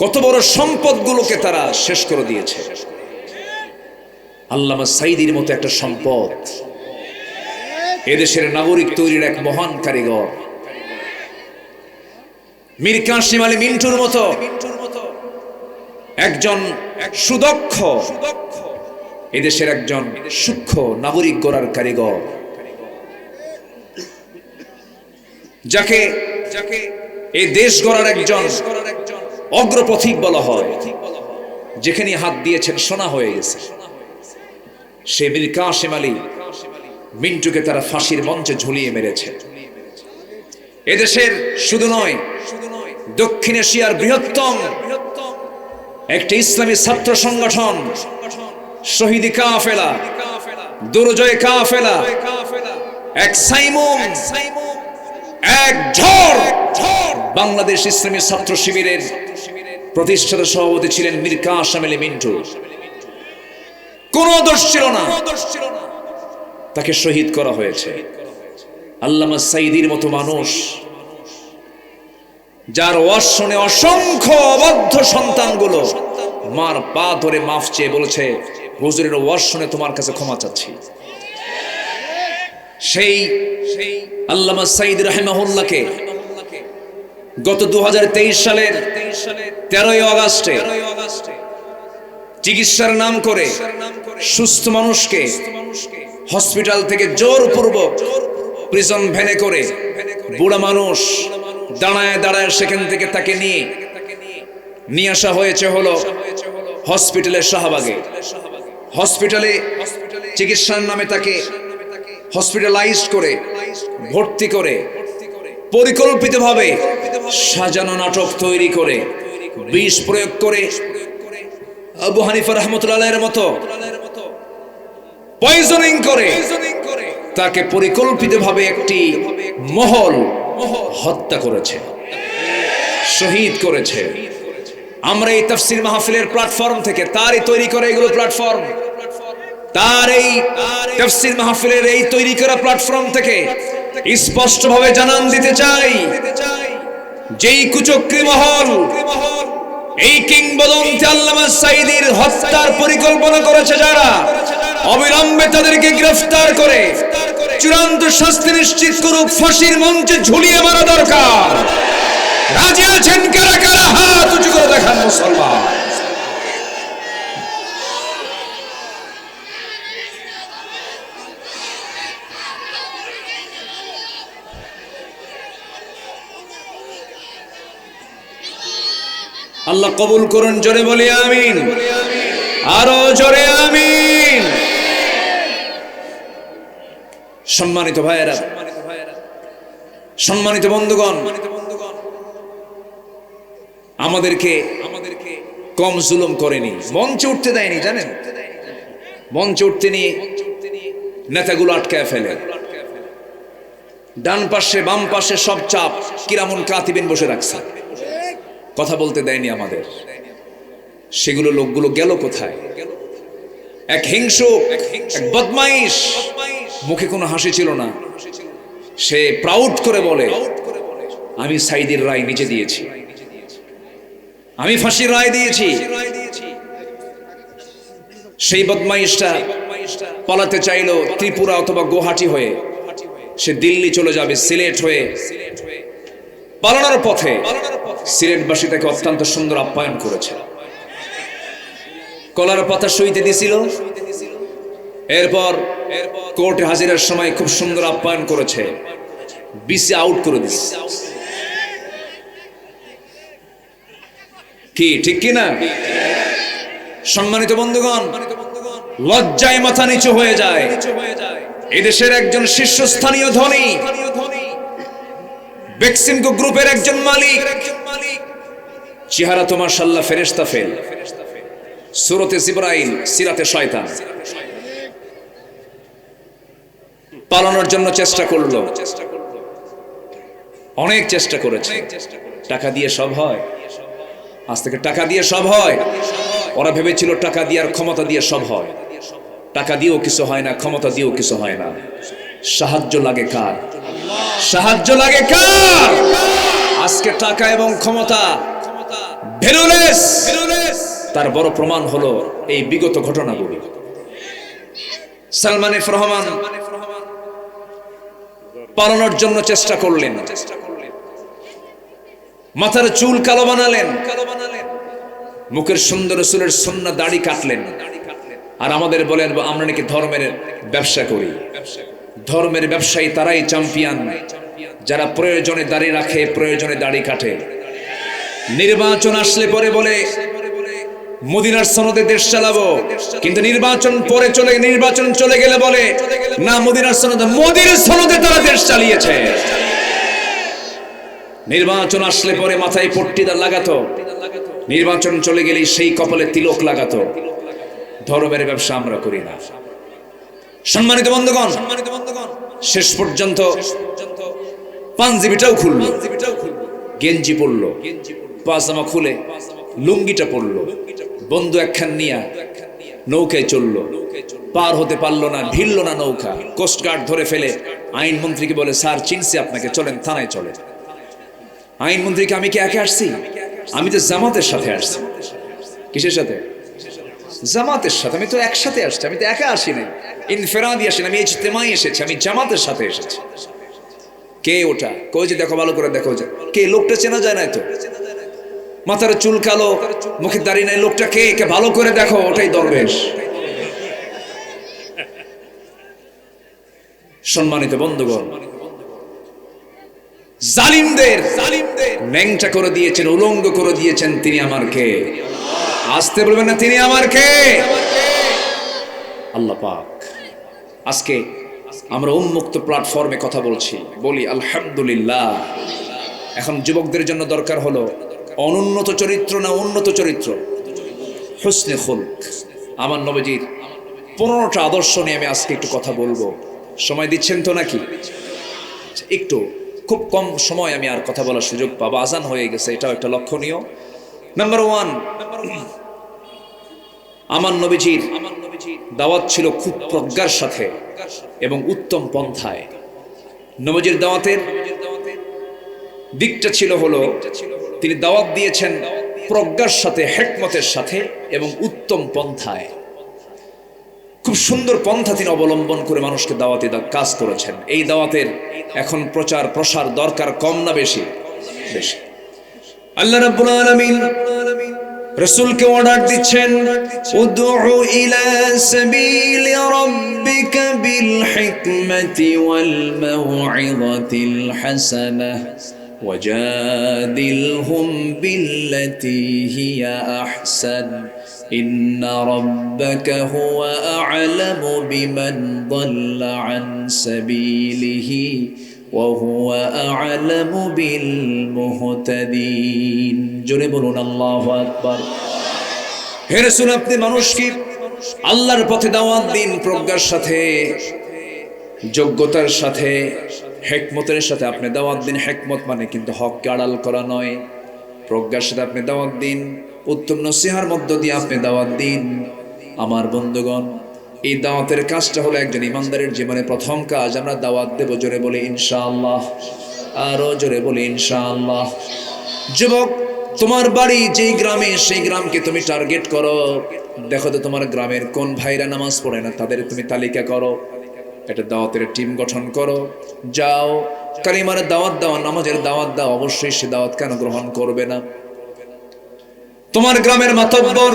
কত বড় সম্পদগুলোকে তারা শেষ করে দিয়েছে। আল্লামা সাঈদীর মতো একটা সম্পদ, এদেশের নাগরিক তৈরির এক মহান কারিগর, মীর কাসেম আলী মিন্টুর মতো একজন সুদক্ষ, এদেশের একজন সূক্ষ্ম নাগরিক গড়ার কারিগর, যাকে এই দেশ গড়ার একজন অগ্রপথিক বলা হয়। যেখানে হাত দিয়েছেন সোনা হয়ে গেছে। সে মীর কাসেম আলী মিন্টুকে তারা ফাঁসির মঞ্চে ঝুলিয়ে মেরেছে। এদেশের শুধু নয়, দক্ষিণ এশিয়ার বৃহত্তম একটি ইসলামী ছাত্র সংগঠন শহীদি কাফেলা, দুর্জয় কাফেলা, এক সাইমুম, এক ঝড় বাংলাদেশ ইসলামী ছাত্র শিবিরের প্রতিষ্ঠাতা সভাপতি ছিলেন মীর কাসেম আলী মিন্টু। কোন দোষ ছিল না, তাকে শহীদ করা হয়েছে। আল্লামা সাঈদীর মতো মানুষ যার ওয়াজ শুনে অসংখ্য অবাধ্য সন্তানগুলো মার পা ধরে মাফ চেয়ে বলেছে, হুজুরের ওয়াজ শুনে তোমার কাছে ক্ষমা চাচ্ছি। সেই আল্লামা সাঈদ রাহিমাহুল্লাহকে গত 2023 সালের 13ই আগস্টে চিকিৎসার নাম করে সুস্থ মানুষকে হসপিটাল থেকে জোরপূর্বক প্রিজন ভ্যানে করে বুড়া মানুষ দাঁড়ায় দাঁড়ায় সেখান থেকে তাকে নিয়ে আসা হয়েছে হলো হসপিটালের শাহবাগে। হসপিটালে চিকিৎসার নামে তাকে হসপিটালাইজড করে ভর্তি করে পরিকল্পিতভাবে সাজানো নাটক তৈরি করে বিষ প্রয়োগ করে আবু হানিফা রাহমাতুল্লাহ আলাইহির মতো পয়জনিং করে তাকে পরিকল্পিতভাবে একটি মহল হত্যা করেছে, শহীদ করেছে। আমরা এই তাফসীর মাহফিলের প্ল্যাটফর্ম থেকে তারই তৈরি করে এগুলো প্ল্যাটফর্ম, তার এই তাফসীর মাহফিলের এই তৈরি করা প্ল্যাটফর্ম থেকে স্পষ্টভাবে জানান দিতে চাই, যেই কুচক্রী মহল এই কিংবদন্তি আল্লামা সাঈদীর হত্যার পরিকল্পনা করেছে, যারা অবিলম্বে তাদেরকে গ্রেফতার করে চূড়ান্ত শাস্তি নিশ্চিত করুক, ফাঁসির মঞ্চে ঝুলিয়ে মারা দরকার। রাজি আছেন কারা কারা? হাত উঁচু করে দেখান মুসলমান। আল্লাহ কবুল করুন, জোরে বলি আমিন, আরো জোরে আমিন। সম্মানিত ভাইয়েরা, সম্মানিত বন্ধুগণ, আমাদেরকে কম জুলুম করেনি, মঞ্চে উঠতে দেয়নি, জানেন? মঞ্চে উঠতে নিয়ে নেতাগুলো আটকায় ফেলে, ডান পাশে বাম পাশে সব চাপ কিরামুন কাতিবিন বসে রাখছে, কথা বলতে দেয়নি আমাদের। সেগুলো লোকগুলো গেল কোথায়? এক হিংসুক, এক বদমাইশ, মুখে কোনো হাসি ছিল না, সে প্রাউড করে বলে, আমি সাঈদীর রায় নিজে দিয়েছি, আমি ফাঁসির রায় দিয়েছি। সেই বদমাইশটা পালাতে চাইলো ত্রিপুরা অথবা গুয়াহাটি হয়ে, সে দিল্লি চলে যাবে, সিলেট হয়ে। পালানোর পথে সিলেটবাসী তাকে অত্যন্ত সুন্দর আপ্যায়ন করেছে, কলার পাতা সইতে দিছিল, এরপর কোর্টে হাজিরার সময় খুব সুন্দর আপ্যায়ন করেছে, বিসি আউট করে দিছে। কি ঠিক কি না? সম্মানিত বন্ধুগণ, লজ্জায় মাথা নিচু হয়ে যায়। এদেশের একজন শীর্ষস্থানীয় ধনী, বেক্সিমকো গ্রুপের একজন মালিক, চেহারা তো মাশাআল্লাহ ফেরেশতা ফেল, সূরতে জিবরাইল, সিরাতে শয়তান। পালানোর জন্য চেষ্টা করলো, অনেক চেষ্টা করেছে। টাকা দিয়ে সব হয়? আজ থেকে টাকা দিয়ে সব হয়? ওরা ভেবেছিল টাকা দিয়ে আর ক্ষমতা দিয়ে সব হয়। টাকা দিয়েও কিছু হয় না, ক্ষমতা দিয়েও কিছু হয় না। সাহায্য লাগে কার? সাহায্য লাগে কার? আজকে টাকা এবং ক্ষমতা ভ্যালুলেস, তার বড় প্রমাণ হলো এই বিগত ঘটনাগুলি। সালমান এফ রহমান পালানোর জন্য চেষ্টা করলেন, মাথার চুল কালো বানালেন, মুখের সুন্দর রাসূলের সুন্নাহ দাড়ি কাটলেন, আর আমাদের বলেন আমরা নাকি ধর্মের ব্যবসা করি। ধর্মের ব্যবসায়ী তারাই চ্যাম্পিয়ন, যারা প্রয়োজনে দাড়ি রাখে, প্রয়োজনে দাড়ি কাটে। নির্বাচন আসলে পরে বলে মদিনার সনদে দেশ চালাবো, কিন্তু নির্বাচন চলে গেলে বলে না, মদিনার সনদে, মোদির সনদে তারা দেশ চালিয়েছে। নির্বাচন আসলে পরে মাথায় পট্টিদা লাগাতো, নির্বাচন চলে গেলে সেই কপালে তিলক লাগাতো। ধর্মের ব্যবসা আমরা করি না। সম্মানিত বন্ধুগণ, শেষ পর্যন্ত পাঞ্জাবিটাও খুললো, গেঞ্জি পরলো, পাজামা খুলে লুঙ্গিটা পরলো, বন্ধু একখান নিয়া নৌকায় চললো। পার হতে পারলো না, ভিড়লো না নৌকা। কোস্টগার্ড ধরে ফেলে আইনমন্ত্রীকে বলে, স্যার চিনছি আপনাকে, চলেন থানায় চলেন। আইনমন্ত্রীকে আমি কি একা আসছি? আমি তো জামাতের সাথে আসছি। কিসের সাথে? জামাতের সাথে। আমি তো একসাথে আসছি, আমি তো একা আসি নাই, ইনফেরাদি আসি না, আমি ইজতেমাই এসেছি, আমি জামাতের সাথে এসেছি। কে ওটা? কই যে দেখো, ভালো করে দেখো, কে লোকটা চেনা যায় না তো, মাথার চুল কালো, মুখে দাড়ি নাই, লোকটা কে? কে ভালো করে দেখো, ওটাই দরবেশ। সম্মানিত বন্ধুগণ, জালিমদের ন্যাংটা করে দিয়েছেন, উলঙ্গ করে দিয়েছেন, তিনি আমার কে? আসতে বলবেন না, তিনি আমার কে? আল্লাহ পাক। আজকে আমরা উন্মুক্ত প্ল্যাটফর্মে কথা বলছি, বলি আলহামদুলিল্লাহ। এখন যুবকদের জন্য দরকার হলো অনুন্নত চরিত্র না উন্নত চরিত্র? হুসনে খুলক। আমার নবীজির 15টা আদর্শ নিয়ে আমি আজকে একটু কথা বলবো। সময় দিচ্ছেন তো নাকি? একটু, খুব কম সময় আমি আর কথা বলার সুযোগ পাবো, আজান হয়ে গেছে, এটাও একটা লক্ষণীয়। নাম্বার 1, আমার নবীজির দাওয়াত ছিল খুব প্রজ্ঞার সাথে এবং উত্তম পন্থায়। নবীজির দাওয়াতের দিকটা ছিল হলো, তিনি দাওয়াত দিয়েছেন প্রজ্ঞার সাথে, হিকমতের সাথে এবং উত্তম পন্থায়। খুব সুন্দর পন্থা তিনি অবলম্বন করে মানুষকে দাওয়াতে কাজ করেছেন। এই দাওয়াতের এখন প্রচার প্রসার দরকার, কম না বেশি? বেশি। আল্লাহ রাব্বুল আলামিন রাসূলকে অর্ডার দিচ্ছেন, উদউ ইলা সাবিলি রাব্বিকা বিল হিকমাতি ওয়াল মাউইযাতিল হাসানাহ ওয়াজাদিলহুম বিল্লাতী হিয়া আহসান ইন্না রাব্বাকা হুয়া আ'লামু বিমান দাল্লা আন সাবিলিহি ওয়া হুয়া আ'লামু বিল মুহতাদিন। জোরে বলুন আল্লাহু আকবার। হে রাসূল, আপনি মানুষকে আল্লাহর পথে দাওয়াত দিন প্রজ্ঞার সাথে, যোগ্যতার সাথে, হিকমতের সাথে আপনি দাওয়াত দিন। হিকমত মানে কিন্তু হককে আড়াল করা নয়। প্রজ্ঞার সাথে আপনি দাওয়াত দিন, উত্তম নসিহার মধ্য দিয়ে আপনি দাওয়াত দিন। আমার বন্ধুগণ, এই দাওয়াতের কাজটা হলো একজন ইমানদারের জীবনে প্রথম কাজ। আমরা দাওয়াত দেব, জোরে বলি ইনশাআল্লাহ, আরো জোরে বলি ইনশাআল্লাহ। যুবক, তোমার বাড়ি যেই গ্রামে, সেই গ্রামকে তুমি টার্গেট করো। দেখো তো তোমার গ্রামের কোন ভাইরা নামাজ পড়ে না, তাদের তুমি তালিকা করো, একটা দাওয়াতের টিম গঠন করো, যাও কালিমার দাওয়াত দাও, নামাজের দাওয়াত দাও। অবশ্যই সে দাওয়াত কেন গ্রহণ করবে না? তোমার গ্রামের মাতব্বর,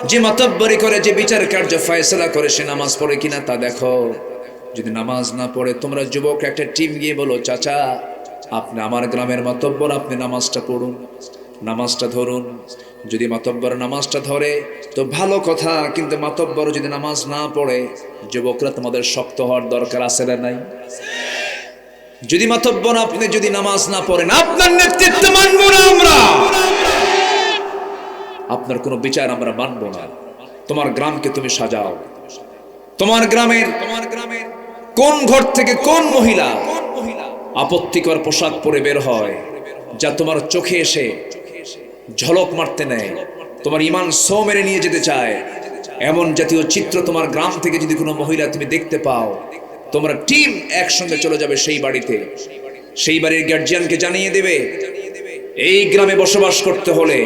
যে মাতব্বরি করে, যে বিচার কার্য ফয়সালা করে, সে নামাজ পড়ে কিনা তা দেখো। যদি নামাজ না পড়ে, তোমরা যুবক একটা টিম গিয়ে বলো, চাচা আপনি আমার গ্রামের মাতব্বর, আপনি নামাজটা পড়ুন, নামাজটা ধরুন। যদি মাতব্বর নামাজটা ধরে তো ভালো কথা, কিন্তু মাতব্বর যদি নামাজ না পড়ে, যুবকরা তোমাদের শক্ত হওয়ার দরকার আছে না নাই? যদি মাতব্বর আপনি যদি নামাজ না পড়েন, আপনার নেতৃত্ব মানব না আমরা, আপনার কোনো বিচার আমরা মানব না। তোমার গ্রামকে তুমি সাজাও। তোমার গ্রামের কোন ঘর থেকে কোন মহিলা আপত্তিকর পোশাক পরে বের হয়, যা তোমার চোখে এসে ঝলক মারতে নেয়, তোমার ইমান সো মেরে নিয়ে যেতে চায়, এমন জাতীয় চিত্র তোমার গ্রাম থেকে যদি কোনো মহিলা তুমি দেখতে পাও, তোমরা টিম একসঙ্গে চলে যাবে সেই বাড়িতে, সেই বাড়ির গার্জিয়ানকে জানিয়ে দেবে, এই গ্রামে বসবাস করতে হলে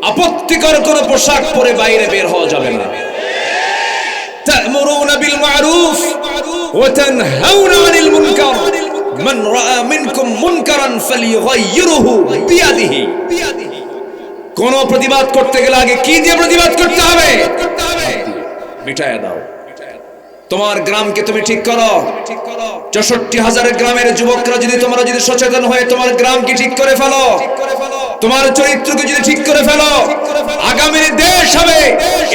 আপত্তিকর কোনো পোশাক পরে বাইরে বের হওয়া যাবে না। তা'মুরুনা বিল মা'রুফ ওয়া তানহাউনা আনিল মুনকার মান রাআ মিনকুম মুনকারান ফালিয়ুগাইয়িরহু বিয়াদিহি। কোন প্রতিবাদ করতে গেলে আগে কি দিয়ে প্রতিবাদ করতে হবে? মিটায়া দাও। তোমার গ্রামকে তুমি ঠিক করো। ৬৪,০০০ গ্রামের যুবকরা যদি তোমরা যদি সচেতন হয়ে তোমার গ্রামকে ঠিক করে ফেলো, তোমার চরিত্রকে যদি ঠিক করে ফেলো, আগামীর দেশ হবে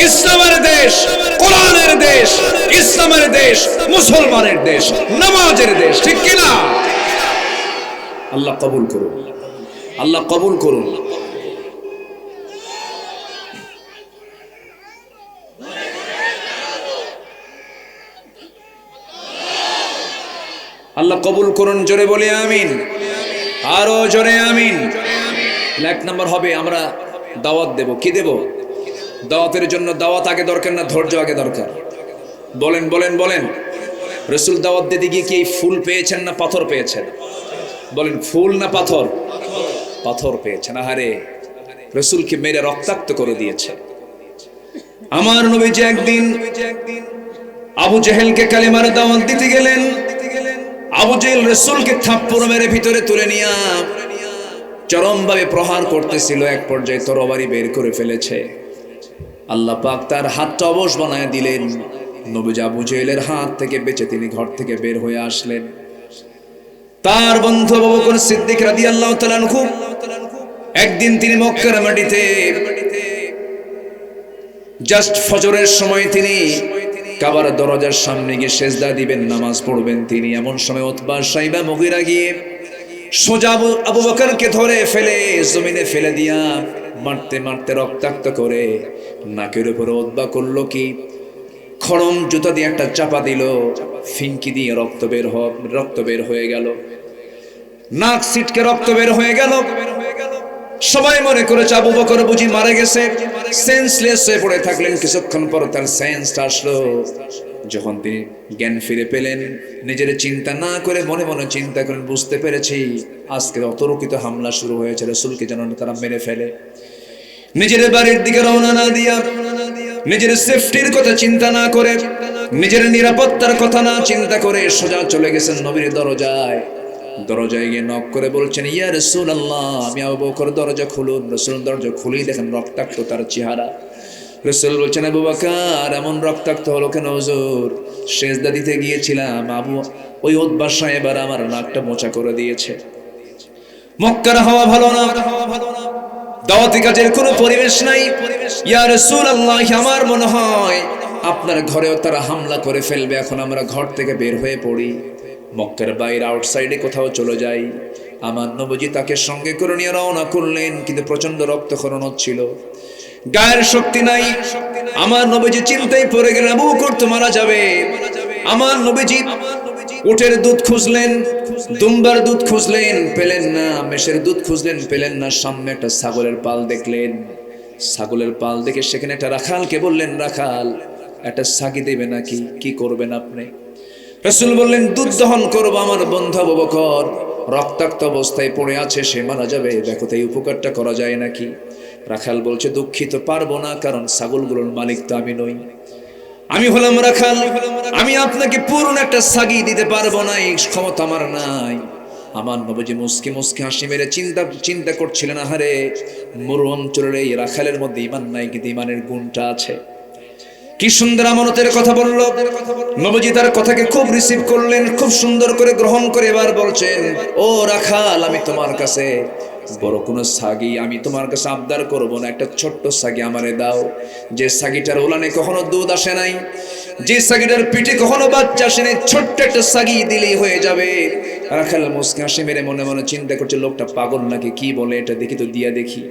ইসলামের দেশ, কোরআনের দেশ, ইসলামের দেশ, মুসলমানের দেশ, নামাজের দেশ, ঠিক কিনা? আল্লাহ কবুল করুন, আল্লাহ কবুল করুন। আল্লাহ কবুল করুন, জোরে বলি আমিন, আরো জোরে আমিন। ১ নম্বর হবে, আমরা দাওয়াত দেব। কি দেব? দাওয়াতের জন্য দাওয়াত আগে দরকার না ধৈর্য আগে দরকার? বলেন বলেন বলেন। রাসূল দাওয়াত দিতে গিয়ে কি ফুল পেয়েছেন না পাথর পেয়েছেন? বলেন, ফুল না পাথর? পাথর পেয়েছেন, আহারে রাসূলকে মেরে রক্তাক্ত করে দিয়েছে। আমার নবীজি একদিন আবু জেহেলকে কালেমার দাওয়াত দিতে গেলেন। আবু জেহেল রাসূলকে থাপ্পড় মেরে ভিতরে তুলে নিয়ে চরমভাবে প্রহার করতেছিল। এক পর্যায়ে তরবারি বের করে ফেলেছে। আল্লাহ পাক তার হাতটা অবশ বানায় দিলেন। নবীজি আবু জেহেলের হাত থেকে বেঁচে তিনি ঘর থেকে বের হয়ে আসলেন। তার বন্ধু আবু বকর সিদ্দিক রাদিয়াল্লাহু তাআলা আনহু একদিন তিনি মক্কার মাটিতে জাস্ট ফজরের সময় তিনি কাবার দরজার সামনে গিয়ে সেজদা দিবেন, নামাজ পড়বেন। তিনি এমন সময় উতবা সাইবা মুগীরা গিয়ে সোজা আবু বকরকে ধরে ফেলে জমিনে ফেলে দিয়া মারতে মারতে রক্তাক্ত করে নাকের উপরে উতবা করলো কি, খড়ম জুতা দিয়ে একটা চাপা দিল, ফিনকি দিয়ে রক্ত বের হয়ে গেল, নাক সিটকে রক্ত বের হয়ে গেল। সবাই মনে করেছে আবু বকর বুঝি মারা গেছে, সেন্সলেস হয়ে পড়ে থাকলেন। কিছুক্ষণ পর তার সেন্সটা আসলো। যখন তিনি জ্ঞান ফিরে পেলেন, নিজের চিন্তা না করে মনে মনে চিন্তা করেন, বুঝতে পেরেছি আজকে অতর্কিত হামলা শুরু হয়েছে, রাসূলকে যেন তারা মেরে ফেলে। নিজের বাড়ির দিকে রওনা না দিয়া, নিজের সেফটির কথা চিন্তা না করে, নিজের নিরাপত্তার কথা না চিন্তা করে সোজা চলে গেছেন নবীর দরজায়। দরজায় গিয়ে নক করে বলছেন, ইয়া রাসূলুল্লাহ, আমি আবু বকর, দরজা খুলুন। রাসূল দরজা খুলেই দেখেন রক্তাক্ত তার চেহারা। রাসূল বলছেন, আবু বকর এমন রক্তাক্ত হলো কেন হুজুর? সেজদা দিতে গিয়েছিলাম, ওই উতবা সাহেব আমার নাকটা মোচা করে দিয়েছে। মক্কার হাওয়া ভালো না, দাওয়াতি কাজের কোনো পরিবেশ নাই। ইয়া রাসূলুল্লাহ, আমার মনে হয় আপনার ঘরেও তারা হামলা করে ফেলবে, এখন আমরা ঘর থেকে বের হয়ে পড়ি, মক্কার বাইরে আউটসাইডে কোথাও চলে যাই। আমার নবীজি তাকে সঙ্গে করে নিয়ে রওনা করলেন, কিন্তু প্রচন্ড রক্তক্ষরণ হচ্ছিল, গায়ের শক্তি নাই। আমার নবীজি চিন্তায় পড়ে গেলেন, আবু বকর তো মারা যাবে। আমার নবীজি উটের দুধ খুঁজলেন, দুম্বার দুধ খুঁজলেন, পেলেন না। মেষের দুধ খুঁজলেন, পেলেন না। সামনে একটা ছাগলের পাল দেখলেন। ছাগলের পাল দেখে সেখানে একটা রাখালকে বললেন, রাখাল একটা ছাগি দেবে নাকি, কি করবেন আপনি? রাসূল বললেন, দুধ দহন করবো। আমার বন্ধু আবু বকর রক্তাক্ত অবস্থায় পড়ে আছে, সে মারা যাবে, দেখো তো এই উপকারটা করা যায় নাকি? রাখাল বলছে, দুঃখিত, পারবো না, কারণ ছাগলগুলোর মালিক তো আমি নই, আমি হলাম রাখাল, আমি আপনাকে পূর্ণ একটা ছাগি দিতে পারবো না, এই ক্ষমতা আমার নাই। আমার নবীজি মুস্কি মুস্কি হাসি মেরে চিন্তা করছিলেন, আহারে মরু অঞ্চলের এই রাখালের মধ্যে ঈমান নাই, কিন্তু ঈমানের গুণটা আছে। কি সুন্দর আমানতের কথা বলল। নবীজি তার কথাকে খুব রিসিভ করলেন, খুব সুন্দর করে গ্রহণ করে এবার বলছেন, ও রাখাল, আমি তোমার কাছে বড় কোনো ছাগি আমি তোমার কাছে আবদার করবো না, একটা ছোট্ট ছাগি আমারে দাও, যে ছাগিটার উলানে কখনো দুধ আসে নাই, যে ছাগিটার পিঠে কখনো বাচ্চা আসে নাই, ছোট্ট একটা ছাগি দিলেই হয়ে যাবে। রাখাল মুস্কি হাসি মেরে মনে মনে চিন্তা করছে, লোকটা পাগল নাকি, কি বলে এটা, দেখি তো দিয়া দেখি।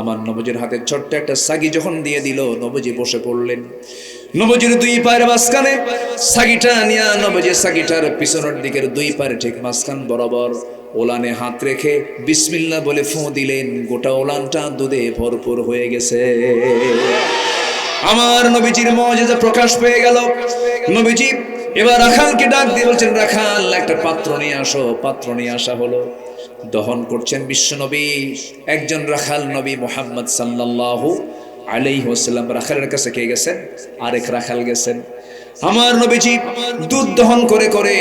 আমার নবীজির হাতে ছোট্ট একটা ছাগি যখন দিয়ে দিল, নবীজি বসে পড়লেন। নবীজির দুই পায়ের মাঝখানে ছাগিটা নিয়ে নবীজি ছাগিটার পিছনের দিকের দুই পায়ের ঠিক মাঝখান বরাবর ওলানে হাত রেখে বিসমিল্লাহ বলে ফু দিলেন। গোটা ওলানটা দুধে ভরপুর হয়ে গেছে। আমার নবীজির মুজিজা প্রকাশ পেয়ে গেল। নবীজি এবার রাখালকে ডাক দিয়ে বলছেন, রাখাল একটা পাত্র নিয়ে আসো। পাত্র নিয়ে আসা হলো। দহন করছেন বিশ্ব নবী, একজন রাখাল নবী মুহাম্মদ সাল্লাল্লাহু আলাইহি ওয়াসাল্লাম। রাখালের কাছে কে গেছেন? আরেক রাখাল গেছেন। আমার নবীজি দুধ দহন করে করে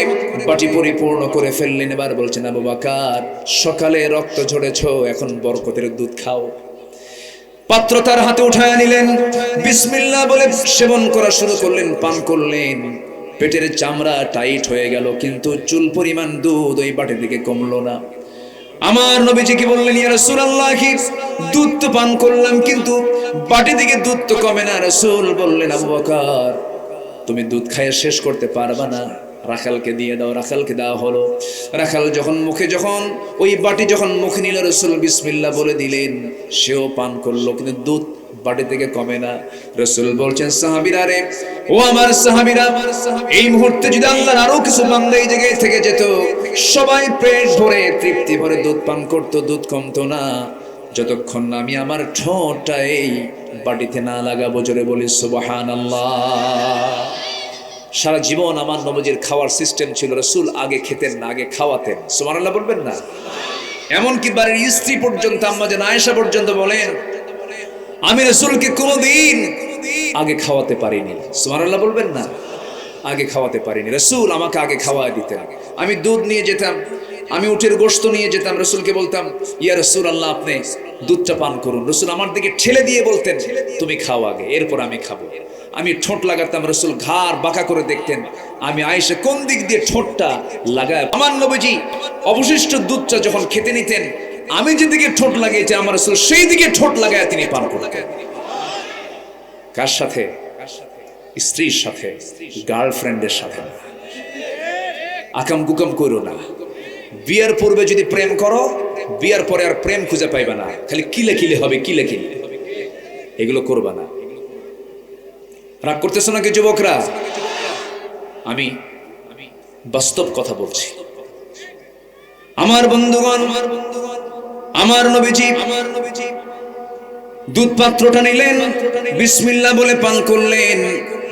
বাটি পরিপূর্ণ করে ফেললেন। এবার বলছেন, আবু বকর সকালে রক্ত ঝরেছো, এখন বরকতের দুধ খাও। পাত্র তার হাতে উঠায় নিলেন, বিসমিল্লাহ বলে সেবন করা শুরু করলেন, পান করলেন। পেটের চামড়া টাইট হয়ে গেল, কিন্তু চুল পরিমাণ দুধ ওই বাটি থেকে কমলো না। আমার নবীজি কি বললেন, ইয়া রাসূলুল্লাহ, দুধ তো পান করলাম, কিন্তু বাটি থেকে দুধ তো কমে না। রাসূল বললেন, আবু বকর তুমি দুধ খাইয়ে শেষ করতে পারবা না, রাখালকে দিয়ে দাও। রাখালকে দেওয়া হলো। রাখাল যখন ওই বাটি যখন মুখে নিল, রাসূল বিসমিল্লাহ বলে দিলেন, সেও পান করলো, কিন্তু দুধ বাটি থেকে কমে না। রাসূল বলছেন, সাহাবীরা রে, ও আমার সাহাবীরা, এই মুহূর্তে যদি আল্লাহর আরো কিছু বান্দা এই জায়গায় থেকে যেত, সবাই পেট ভরে তৃপ্তি ভরে দুধ পান করতো, দুধ কমতো না, যতক্ষণ না আমি আমার ঠোঁটটা এই বাটিতে না লাগাবো। জোরে বলি সুবহানাল্লাহ। সারা জীবন আমার নবীজির খাওয়ার সিস্টেম ছিল, রাসূল আগে খেতেন না, আগে খাওয়াতেন। সুবহানাল্লাহ বলবেন না? এমনকি বাড়ির স্ত্রী পর্যন্ত আম্মা জান আয়েশা পর্যন্ত বলেন, আমি রাসূলকে কোনোদিন আগে খাওয়াতে পারিনি। সুবহানাল্লাহ বলবেন না? আগে খাওয়াতে পারিনি, রাসূল আমাকে আগে খাওয়া দিতেন। আমি দুধ নিয়ে যেতাম, আমি উটের গোশত নিয়ে যেতাম, রাসূলকে বলতাম, ইয়া রাসূলুল্লাহ আপনি দুধটা পান করুন। রাসূল আমার দিকে ঠেলে দিয়ে বলতেন, তুমি খাও আগে, এরপর আমি খাবো। আমি ঠোঁট লাগাতাম, রাসূল ঘাড় বাঁকা করে দেখতেন আমি আয়েশা কোন দিক দিয়ে ঠোঁটটা লাগায়। আমার নবীজি অবশিষ্ট দুধটা যখন খেতে নিতেন, আমি যেদিকে ঠোঁট লাগিয়েছি আমার রাসূল সেই দিকে ঠোঁট লাগায় তিনি পান করতেন। কার সাথে? স্ত্রীর সাথে, গার্লফ্রেন্ডের সাথে। আকাম কুকাম করো না। বিয়ের পূর্বে যদি প্রেম করো, বিয়ের পরে আর প্রেম খুঁজে পাইবে না, খালি কিলে কিলে হবে, কিলে কিলে। এগুলো করবা না। রাগ করতেছ নাকি যুবকরা? আমি বাস্তব কথা বলছি। আমার বন্ধুগণ, আমার নবীজি দুধ পাত্রটা নিলেন, বিসমিল্লাহ বলে পান করলেন,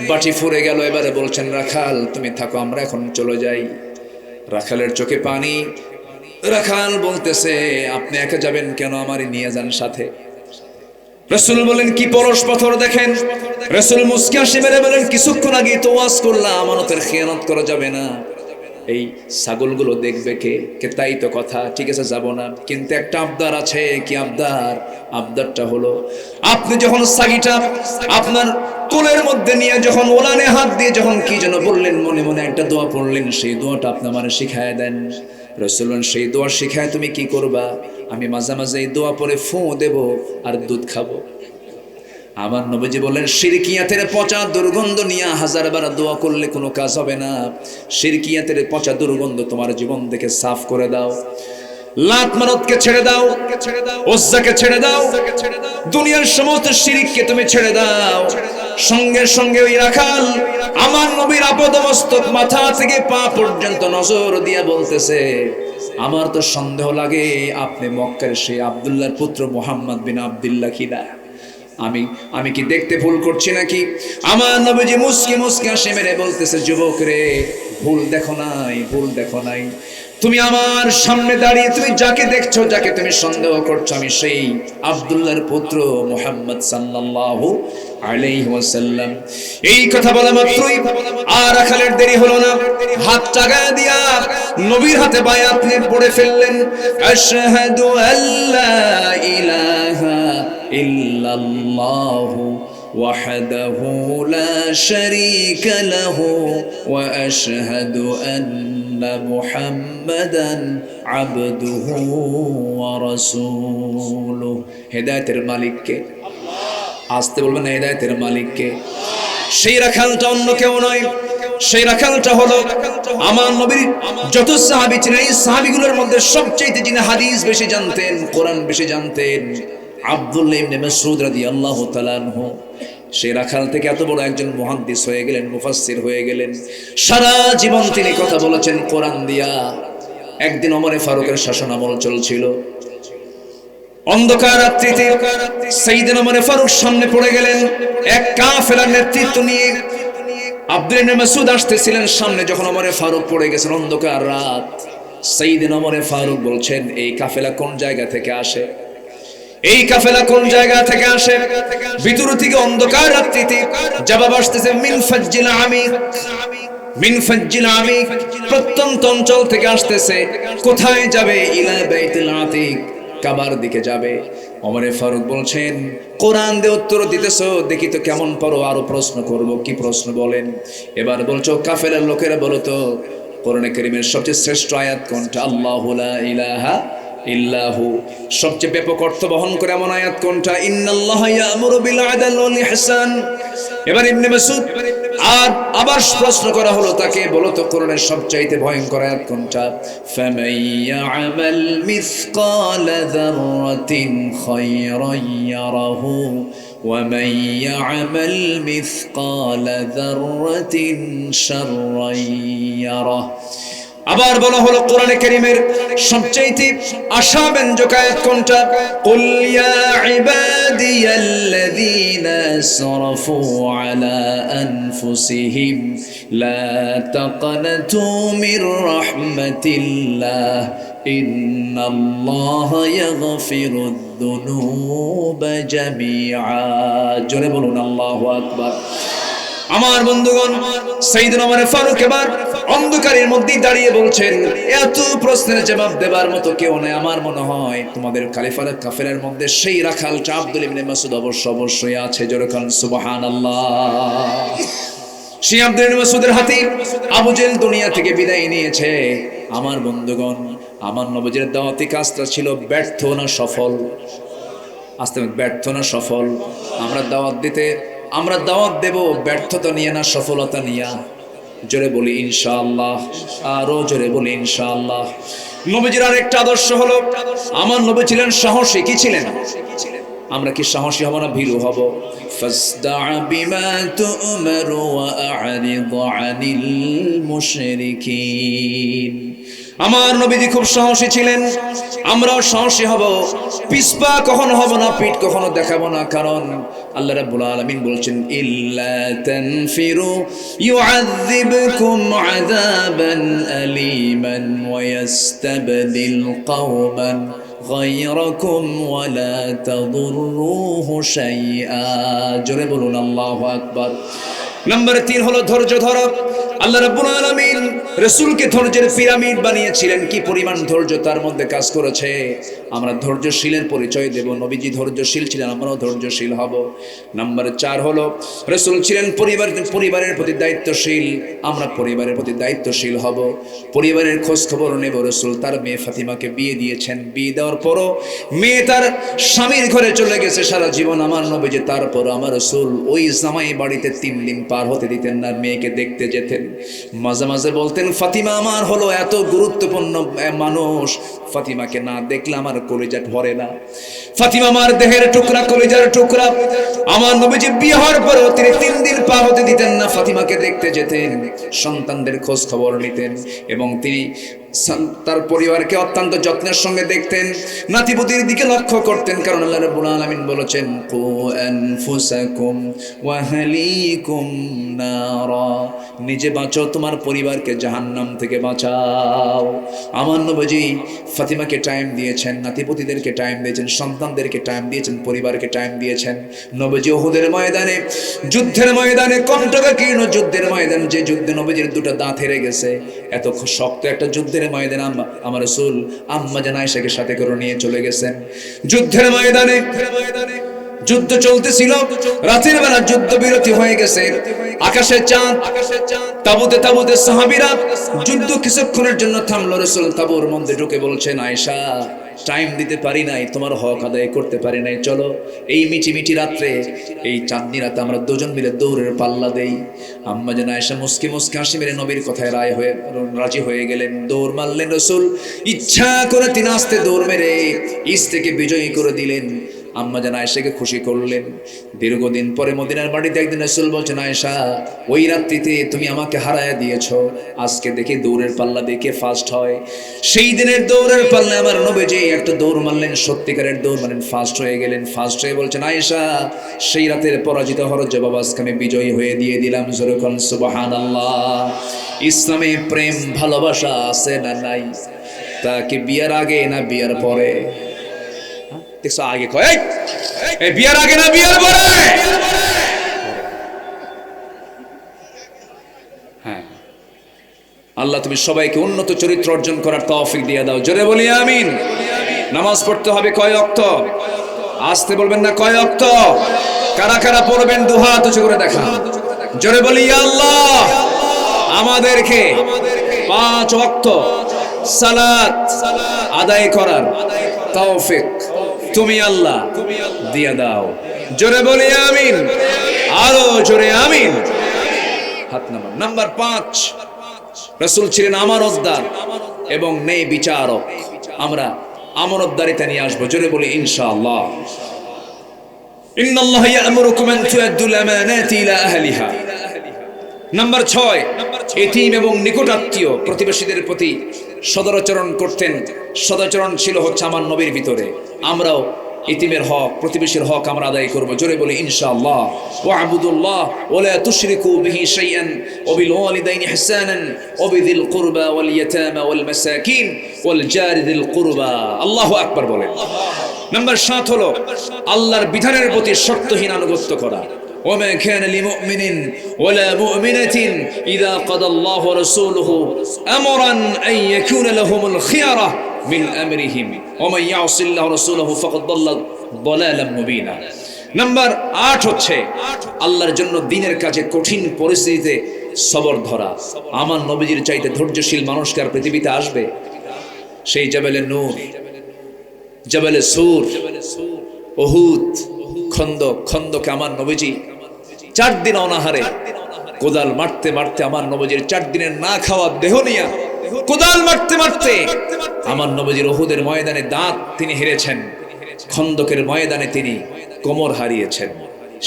বাটি ফুরে গেল। এবারে বলছেন, রাখাল তুমি থাকো, আমরা এখন চলে যাই। রাখালের চোখে পানি। রাখাল বলতেছে, আপনি একা যাবেন কেন? আমারই নিয়ে যান সাথে। রাসূল বলেন, কি পরশ পাথর দেখেন। রাসূল মুস্কি হাসি মেরে বলেন, কিছুক্ষণ আগে তো ওয়াজ করলাম আমানতের খেয়ানত করা যাবে না। এই ছাগলগুলো দেখবে কে? তাই তো কথা, ঠিক আছে যাব না, কিন্তু একটা আবদার আছে। কি আবদার? আবদারটা হলো, আপনি যখন ছাগিটা আপনার কোলের মধ্যে নিয়ে যখন ওলানে হাত দিয়ে যখন কি যেন বললেন, মনে মনে একটা দোয়া পড়লেন, সেই দোয়াটা আপনি আমারে শিখায় দেন। রাসূল বলেন, সেই দোয়া শিখায় তুমি কি করবা? আমি মাঝে মাঝে এই দোয়া পরে ফু দেব আর দুধ খাবো। আমার নবীজি বলেন, শিরকিয়াতের পচা দুর্গন্ধ নিয়ে হাজারবার দোয়া করলে কোনো কাজ হবে না। শিরকিয়াতের পচা দুর্গন্ধ তোমার জীবন থেকে সাফ করে দাও। লাত মানতকে ছেড়ে দাও, উজ্জাকে ছেড়ে দাও, দুনিয়ার সমস্ত শিরককে তুমি ছেড়ে দাও। সঙ্গে সঙ্গে ওই রাখাল আমার নবীর আপাদমস্তক মাথা থেকে পা পর্যন্ত নজর দিয়া বলতেছে, আমার তো সন্দেহ লাগে আপনি মক্কার সেই আব্দুল্লাহর পুত্র মুহাম্মদ বিন আব্দুল্লাহ কিনা। আমি কি দেখতে ভুল করছি নাকি? আমার নবীজি মুস্কি মুস্কি হাসি মেরে বলতেছে, যুবক রে, ভুল দেখো নাই, ভুল দেখো নাই। তুমি আমার সামনে দাঁড়িয়ে তুমি যাকে দেখছো, যাকে তুমি সন্দেহ করছো, আমি সেই আব্দুল্লাহর পুত্র মুহাম্মদ সাল্লাল্লাহু আলাইহি ওয়াসাল্লাম। এই কথা বলা মাত্রই আর রাখালের দেরি হলো না, হাত চাগায় দিয়া নবীর হাতে বায়াত নিয়ে পড়ে ফেললেন, আশহাদু আল্লা ইলাহা ইল্লাল্লাহু ওয়াহদাহু লা শারীকা লাহু ওয়া আশহাদু আন্না মুহাম্মাদান আবদুহু ওয়া রাসূলুহু। হেদায়েতের মালিক কে? আসতে বলবেন, হেদায়েতের মালিক কে? সেই রাখালটা অন্য কেউ নয়, সেই রাখালটা হলো আমার নবীর যত সাহাবী ছিলেন, এই সাহাবীগুলোর মধ্যে সবচেয়ে যিনি হাদিস বেশি জানতেন, কোরআন বেশি জানতেন, আব্দুল্লাহ ইবনে মাসউদ রাদিয়াল্লাহু তাআলা আনহু। সেই রাখাল থেকে এত বড় একজন মুহাদ্দিস হয়ে গেলেন, মুফাসসির হয়ে গেলেন। সারা জীবন তিনি কথা বলেছেন কোরআন দিয়া। একদিন ওমর ফারুকের শাসনামল চলছিল, অন্ধকার রাত্রিতে সাইয়েদনা ওমর ফারুক সামনে পড়ে গেলেন এক কাফেলার নেতৃত্ব নিয়ে। আব্দুল্লাহ ইবনে মাসউদ আসতেছিলেন সামনে, যখন ওমর ফারুক পড়ে গেছেন, অন্ধকার রাত। সাইয়েদনা ওমর ফারুক বলছেন, এই কাফেলা কোন জায়গা থেকে আসে? এই কাফেলা কোন জায়গা থেকে আসে? ভিতর থেকে অন্ধকার রাত্রিতে জবাব আসতেছে, মিন ফাজ্জিল আমিক, মিন ফাজ্জিল আমিক, প্রত্যন্ত অঞ্চল থেকে আসতেছে। কোথায় যাবে? ইলা বাইতুল আতিক, কাবার দিকে যাবে। ওমর ফারুক বলছেন, কোরআন দিয়ে উত্তর দিতেছো, দেখি তো কেমন পারো, আরো প্রশ্ন করব। কি প্রশ্ন বলেন? এবার বলছো, কাফেলার লোকেরা বলো তো কোরআনে কারীমের সবচেয়ে শ্রেষ্ঠ আয়াত কোনটা? আল্লাহু লা ইলাহা ইল্লাহু। সবচেয়ে ব্যাপক অর্থ বহন করে এমন আয়াত কোনটা? ইন্নাল্লাহা ইয়ামুরু বিল আদল ওয়াল ইহসান। এবার ইবনে মাসউদ আবার প্রশ্ন করা হলো তাকে, বলো তো কোরআনের সবচাইতে ভয়ঙ্কর আয়াত কোনটা? ফামান ইয়ামাল মিসকালা যাররাতিন খায়রান ইয়ারাহু ওয়া মান ইয়ামাল মিসকালা যাররাতিন শাররান ইয়ারাহু। আবার বলা হলো কোরআনে কারীমের সবচেয়ে আশাব্যঞ্জক আয়াত কোনটা? কুল ইয়া ইবাদিয়াল্লাযীনা আসরাফু আলা আনফুসিহিম লা তাকনাতু মির রাহমাতিল্লাহ ইন্নাল্লাহা ইয়াগফিরুদ যুনুবা জামিআ। জোরে বলুন আল্লাহু আকবার। আমার বন্ধুগণ, সাইয়েদনা ওমর ফারুক এবার অন্ধকারের মধ্যে দাঁড়িয়ে বলছেন, এত প্রশ্নের জবাব দেবার মতো কেউ নেই। আমার মনে হয় তোমাদের খলিফার কাফেরের মধ্যে সেই রাখালটা আব্দুল ইবনে মাসউদ অবশ্যই আছে। জোরে বলুন সুবহানাল্লাহ। সেই আব্দুল ইবনে মাসউদের হাতে আবু জেহেল দুনিয়া থেকে বিদায় নিয়েছে। আমার বন্ধুগণ, আমার নবীর দাওয়াতি কাজটা ছিল ব্যর্থ না সফল? আস্তে ব্যর্থ না সফল? আমরা দাওয়াত দেব ব্যর্থতা নিয়ে না সফলতা নিয়ে? জোরে বলি ইনশাআল্লাহ, আরো জোরে বলি ইনশাআল্লাহ। নবীজির আরেকটা আদর্শ হলো, আমার নবী ছিলেন সাহসী। কি ছিলেন? আমরা কি সাহসী হব না ভীরু হব? ফাসদা বিমা তু'মারু ওয়া আ'রিদ আনিল মুশরিকিন। আমার নবীজি খুব সাহসী ছিলেন, আমরাও সাহসী হব। পিছপা কখনো হব না, পিঠ কখনো দেখাবো না। কারণ আল্লাহ রাব্বুল আলামিন বলছেন, ইল্লা তানফিরু ইউআযিবকুম আযাবান আলীমান ওয়া ইস্তাবদিল কওমান গায়রাকুম ওয়া লা তাদুররুহু শাইআ। জোরে বলুন আল্লাহু আকবার। নাম্বার 3 হলো ধৈর্য ধরা। আল্লাহ রাব্বুল আলামিন রাসূলকে ধৈর্যের পিরামিড বানিয়েছিলেন। কি পরিমাণ ধৈর্য তার মধ্যে কাজ করেছে। আমরা ধৈর্যশীলের পরিচয় দেব। নবীজি ধৈর্যশীল ছিলেন, আমরাও ধৈর্যশীল হব। নাম্বার 4 হলো রাসূল ছিলেন পরিবারের প্রতি দায়িত্বশীল। আমরা পরিবারের প্রতি দায়িত্বশীল হব। পরিবারের খোঁজ খবর নেব। রাসূল তার মেয়ে ফাতিমাকে বিয়ে দিয়েছেন। বিয়ে দেওয়ার পরও মেয়ে তার স্বামীর ঘরে চলে গেছে সারা জীবন। আমার নবীজি তারপর আমার রাসূল ওই জামাই বাড়িতে 3 দিন পার হতে দিতেন না, মেয়েকে দেখতে যেতেন। মাঝে মাঝে বলতেন, ফাতিমা আমার হলো এত গুরুত্বপূর্ণ মানুষ, ফাতিমাকে না দেখলে আমার কলিজা ভরে না। ফাতিমা আমার দেহের টুকরা, কলিজার টুকরা। আমার নবীজি বিয়ে হওয়ার পরেও তিনি 3 দিন পার হতে দিতেন না, ফাতিমাকে দেখতে যেতেন, সন্তানদের খোঁজ খবর নিতেন এবং তিনি তার পরিবারকে অত্যন্ত যত্নের সঙ্গে দেখতেন, নাতিপুতির দিকে লক্ষ্য করতেন। কারণ আল্লাহ রাব্বুল আলামিন বলেছেন, কু আনফুসাকুম ওয়া আহলিকুম নারা। নিজে বাঁচো, তোমার পরিবারকে জাহান্নাম থেকে বাঁচাও। আমার নবীজি ফাতিমাকে টাইম দিয়েছেন, নাতিপুতিদেরকে টাইম দিয়েছেন, সন্তানদেরকে টাইম দিয়েছেন, পরিবারকে টাইম দিয়েছেন। নবীজি উহুদের ময়দানে, যুদ্ধের ময়দানে, কণ্টকাকীর্ণ যুদ্ধের ময়দান, যে যুদ্ধে নবীজির 2টা দাঁত হেরে গেছে, এত শক্ত একটা যুদ্ধের ময়দানে আমার রাসূল আম্মা জান আয়েশাকে সাথে করে নিয়ে চলে গেছেন। যুদ্ধের ময়দানে যুদ্ধ চলতেছিল, রাতের বেলা যুদ্ধ বিরতি হয়ে গেছে, আকাশে চাঁদ, তাবুতে সাহাবীরা, যুদ্ধ কিছুক্ষণের জন্য থামলো। রাসূল তাবুর মধ্যে ঢুকে বলছেন, আয়েশা টাইম দিতে পারি নাই, তোমার হক আদায় করতে পারি নাই, চলো এই মিটি রাত্রে, এই চাঁদনি রাতে আমরা 2জন মিলে দৌড়ের পাল্লা দেই। আম্মা জান আয়েশা মুস্কি হাসি মেরে নবীর কথায় রাজি হয়ে গেলেন। দৌড় মারলেন রাসূল। ইচ্ছা করে তিনি আস্তে দৌড় মেরে ইসকে বিজয়ী করে দিলেন। আম্মা জান আয়েশাকে খুশি করলেন। দীর্ঘদিন পরে মদিনার বাড়িতে একদিন রাসূল বলছেন, আয়েশা ওই রাত্রিতে তুমি আমাকে হারায়া দিয়েছো, আজকে দেখি দৌড়ের পাল্লা দেখে ফার্স্ট হয়। সেই দিনের দৌড়ের পাল্লা আমার নবীজি একটা দৌড় মারলেন, সত্যিকারের দৌড় মারলেন, ফার্স্ট হয়ে গেলেন। ফার্স্ট হয়ে বলছেন, আয়েশা সেই রাতের পরাজিত হওয়ার জবাব আজকে আমি বিজয়ী হয়ে দিয়ে দিলাম। জোরে বলুন সুবহানাল্লাহ। ইসলামে প্রেম ভালোবাসা আছে না নাই? তা কি বিয়ের আগে না বিয়ের পরে? দেখছো আগে কয়, এই বিয়ের আগে না বিয়ের পরে? হ্যাঁ, আল্লাহ তুমি সবাইকে উন্নত চরিত্র অর্জন করার তৌফিক দিয়ে দাও। জোরে বলি আমিন। নামাজ পড়তে হবে কয় ওয়াক্ত? আসতে বলবেন না, কয় ওয়াক্ত? কারা কারা পড়বেন 2 হাত উঁচু করে দেখা। জোরে বলি, ইয়া আল্লাহ আমাদেরকে 5 ওয়াক্ত সালাত আদায় করার তৌফিক তুমি আল্লাহ দিয়ে দাও। জোরে বলি আমিন, আরো জোরে আমিন। হাত নামান। নাম্বার 5, রাসূল ছিলেন আমানতদার এবং ন্যায় বিচারক। আমরা আমানতদারিতা নিয়ে আসবো। জোরে বলি ইনশাআল্লাহ। ইন্নাল্লাহা ইয়া'মুরুকুম আন তু'আদ্দুল আমানাতি ইলা আহলিহা। নাম্বার 6, এতিম এবং নিকটাত্মীয় প্রতিবেশীদের প্রতি সদাচরণ করতেন। সদাচরণ ছিল হচ্ছে আমার নবীর ভিতরে। আমরাও ইতিমের হক, প্রতিবেশীর হক আমরা আদায় করব। জোরে বলি ইনশাআল্লাহ। ওয়া'বুদুল্লাহ ওয়া লা তুশরিকু বিহি শাইআন ওয়া বিল ওয়ালিদাইনি ইহসানান ওয়া বিযিল কুরবা ওয়াল ইয়াতামা ওয়াল মাসাকিন ওয়াল জারি যিল কুরবা। আল্লাহু আকবার বলেন। নাম্বার 7 হলো আল্লাহর বিধানের প্রতি শর্তহীন আনুগত্য করা। وما كان لمؤمن ولا مؤمنة إذا قضى الله ورسوله أمرا أن يكون لهم الخيرة من أمرهم ومن يعص الله ورسوله فقد ضل ضلالا مبينا। নাম্বার 8 হচ্ছে আল্লাহর জন্য দ্বীনের কাজে কঠিন পরিস্থিতিতে সবর ধরা। আমার নবীজির চাইতে ধৈর্যশীল মানুষ কার পৃথিবীতে আসবে? সেই জাবেলে নূর, জাবেলে সূর, উহুদ, খন্দকে আমার নবীজি 4 দিন অনাহারে কোদাল মারতে মারতে আমার নবীজির 4 দিনের না খাওয়া দেহ নিয়া কোদাল মারতে মারতে আমার নবীজির উহুদের ময়দানে দাঁত তিনি হেরেছেন, খন্দকের ময়দানে তিনি কোমর হারিয়েছেন।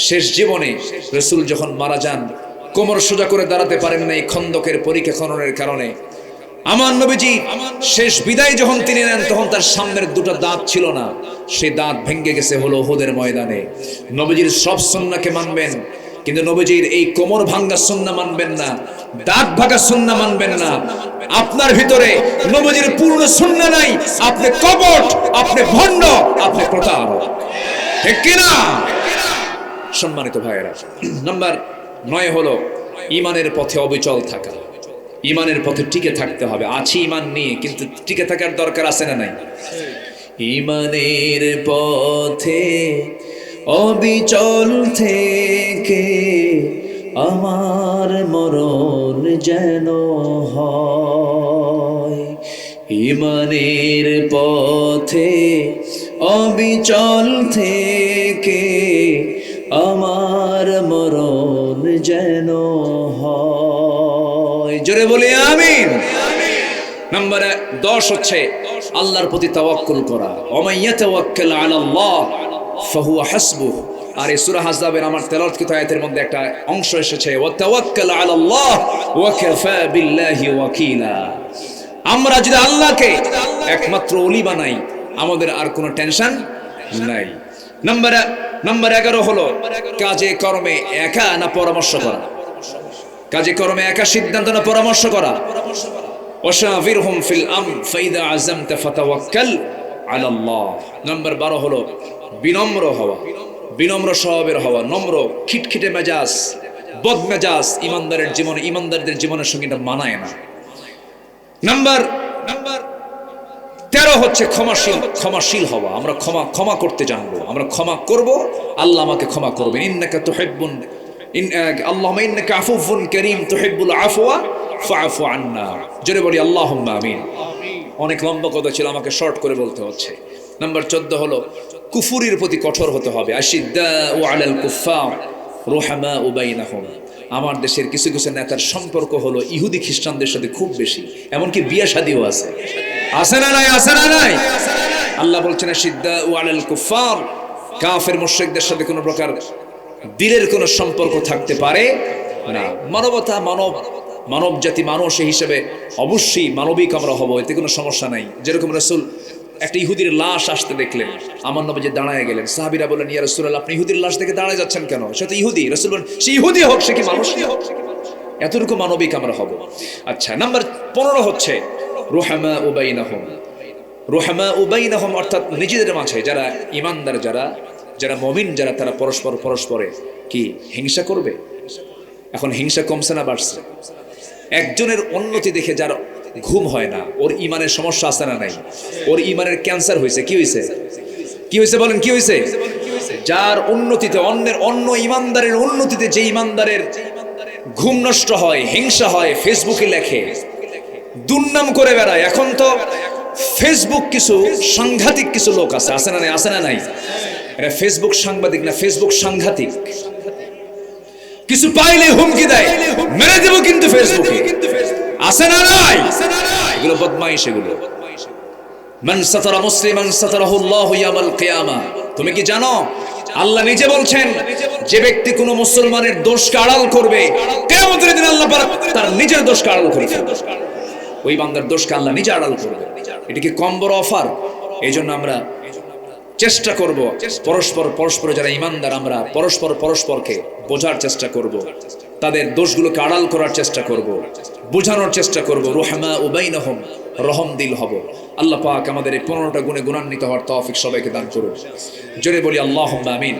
শেষ জীবনে রাসূল যখন মারা যান, কোমর সোজা করে দাঁড়াতে পারেন না এই খন্দকের পরীক্ষা খননের কারণে। আমার নবীজি শেষ বিদায় যখন তিনি নেন, তখন তার সামনের 2টা দাঁত ছিল না, সেই দাঁত ভেঙে গেছে হলো উহুদের ময়দানে। নবীজির সব সুন্নাহকে মানবেন, কিন্তু নবীজির এই কোমর ভাঙা সুন্নাহ মানবেন না, দাঁত ভাঙা সুন্নাহ মানবেন না। আপনার ভিতরে নবীজির পূর্ণ সুন্নাহ নাই, আপনি কপট, আপনি ভণ্ড, আপনি প্রতারক, ঠিক কি না? সম্মানিত ভাইয়েরা, নাম্বার 9 হলো ঈমানের পথে অবিচল থাকা। ঈমানের পথে টিকে থাকতে হবে। আছি ঈমান নিয়ে, কিন্তু টিকে থাকার দরকার আছে না নাই? ঈমানের পথে অবিচল থেকে আমার মরণ যেন হয়। ঈমানের পথে অবিচল থেকে আমার মরণ যেন হয়। জোরে বলি আমিন। নাম্বার 10 হচ্ছে আল্লাহর প্রতি তাওয়াক্কুল করা। ওমাই ইয়াতাওয়াক্কাল আলাল্লাহ ফাহুয়া হাসবুহ। আর এই সূরা আহজাবের আমার তেলাওয়াতকৃত আয়াতের মধ্যে একটা অংশ এসেছে, ওয়া তাওয়াক্কাল আলাল্লাহ ওয়া কাফা বিল্লাহি ওয়াকিলা। আমরা যদি আল্লাহকে একমাত্র ওলি বানাই, আমাদের আর কোনো টেনশন নাই। নাম্বার 11 হলো কাজে কর্মে একা না পরামর্শ করা। কাজে কর্মে একা সিদ্ধান্ত না পরামর্শ করা। ওয়াশাবিরহুম ফিল আমর ফাইদা আযামতা ফাতাওয়াক্কাল আলাল্লাহ। নাম্বার 12 হলো বিনম্র হওয়া, বিনম্র স্বভাবের হওয়া। নম্র, খিটখিটে মেজাজ, বদ মেজাজ ইমানদারের জীবনে, ইমানদারদের জীবনের সঙ্গে এটা মানায় না। নাম্বার 13 হচ্ছে ক্ষমাশীল হওয়া। আমরা ক্ষমা করতে জানবো, আমরা ক্ষমা করব, আল্লাহ আমাকে ক্ষমা করবেন। ইন্নাকা তুহিব্বুন আল্লাহুম্মা ইন্নাকা আফুউন কারীম তুহিব্বুল আফওয়া ফাআফু আন্না। জোরে বলি আল্লাহুম্মা আমিন। অনেক লম্বা কথা ছিল, আমাকে শর্ট করে বলতে হচ্ছে। নাম্বার 14 হলো কুফুরির প্রতি কঠোর হতে হবে। আশিদ্দাউ আলাল কুফার রুহামাউ বাইনাহুম। আমার দেশের কিছু কিছু নেতার সম্পর্ক হলো ইহুদি খ্রিস্টানদের সাথে খুব বেশি, এমনকি বিয়ে শাদীও আছে। আছে না নাই? আছে না নাই? আল্লাহ বলছেন আশিদ্দাউ আলাল কুফার, কাফের মুশরিকদের সাথে কোনো প্রকার দিলের কোনো সম্পর্ক থাকতে পারে না। মানবতা, মানব জাতি, মানুষ হিসেবে অবশ্যই মানবিক আমরা হব, এতে কোনো সমস্যা নাই। যেরকম রাসূল একটা ইহুদির লাশ আসতে দেখলেন, আমার নবী দাঁড়ায় গেলেন। সাহাবীরা বললেন, ইয়া রাসূলুল্লাহ, আপনি ইহুদির লাশ দেখে দাঁড়ায় যাচ্ছেন কেন? সে তো ইহুদি। রাসূল বলেন, সে ইহুদি হোক, সে কি মানুষ? এতটুকু মানবিক আমরা হব। আচ্ছা, নাম্বার 15 হচ্ছে রুহামাউ বাইনাহুম। রুহামাউ বাইনাহুম অর্থাৎ নিজেদের মাঝে যারা ঈমানদার, যারা মুমিন, তারা পরস্পরে কি হিংসা করবে? এখন হিংসা কমছে না বাড়ছে? একজনের উন্নতি দেখে যার ঘুম হয় না, ওর ঈমানের সমস্যা আছে না নাই? ওর ঈমানের ক্যান্সার হয়েছে। কি হয়েছে বলেন? কি হয়েছে? যার উন্নতিতে, অন্য ঈমানদারের উন্নতিতে যে ঈমানদারের ঘুম নষ্ট হয়, হিংসা হয়, ফেসবুকে লেখে, দুর্নাম করে বেড়ায়। এখন তো ফেসবুক কিছু সাংঘাতিক কিছু লোক আছে, আছে না নাই? আছে না নাই? এটা ফেসবুক সাংবাদিক না, ফেসবুক সাংঘাতিক। কিছু পাইলে হুমকি দেয়, মেরে দেব কিন্তু ফেসবুকে। আছে না নাই? এগুলো বদমাইশ। এগুলো মান সাতারা মুসলিমান সাতারাহুল্লাহু ইয়াউমাল কিয়ামা। তুমি কি জানো আল্লাহ নিজে বলছেন যে ব্যক্তি কোনো মুসলমানের দোষকে আড়াল করবে কিয়ামতের দিন আল্লাহ পাক তার নিজের দোষকে আড়াল করে ফেলবে। ওই বান্দার দোষকে আল্লাহ নিজে আড়াল করবে। এটা কি কম বড় অফার? এই জন্য আমরা চেষ্টা করব পরস্পর যারা ইমানদার আমরা পরস্পরকে বোঝার চেষ্টা করব, তাদের দোষগুলোকে আড়াল করার চেষ্টা করব, বোঝানোর চেষ্টা করব। রুহামা উবাইনাহুম, রহম দিল হব। আল্লাহ পাক আমাদের এই 15টা গুণে গুণান্বিত হওয়ার তৌফিক সবাইকে দান করুন। জোরে বলি আল্লাহুম্মা আমিন।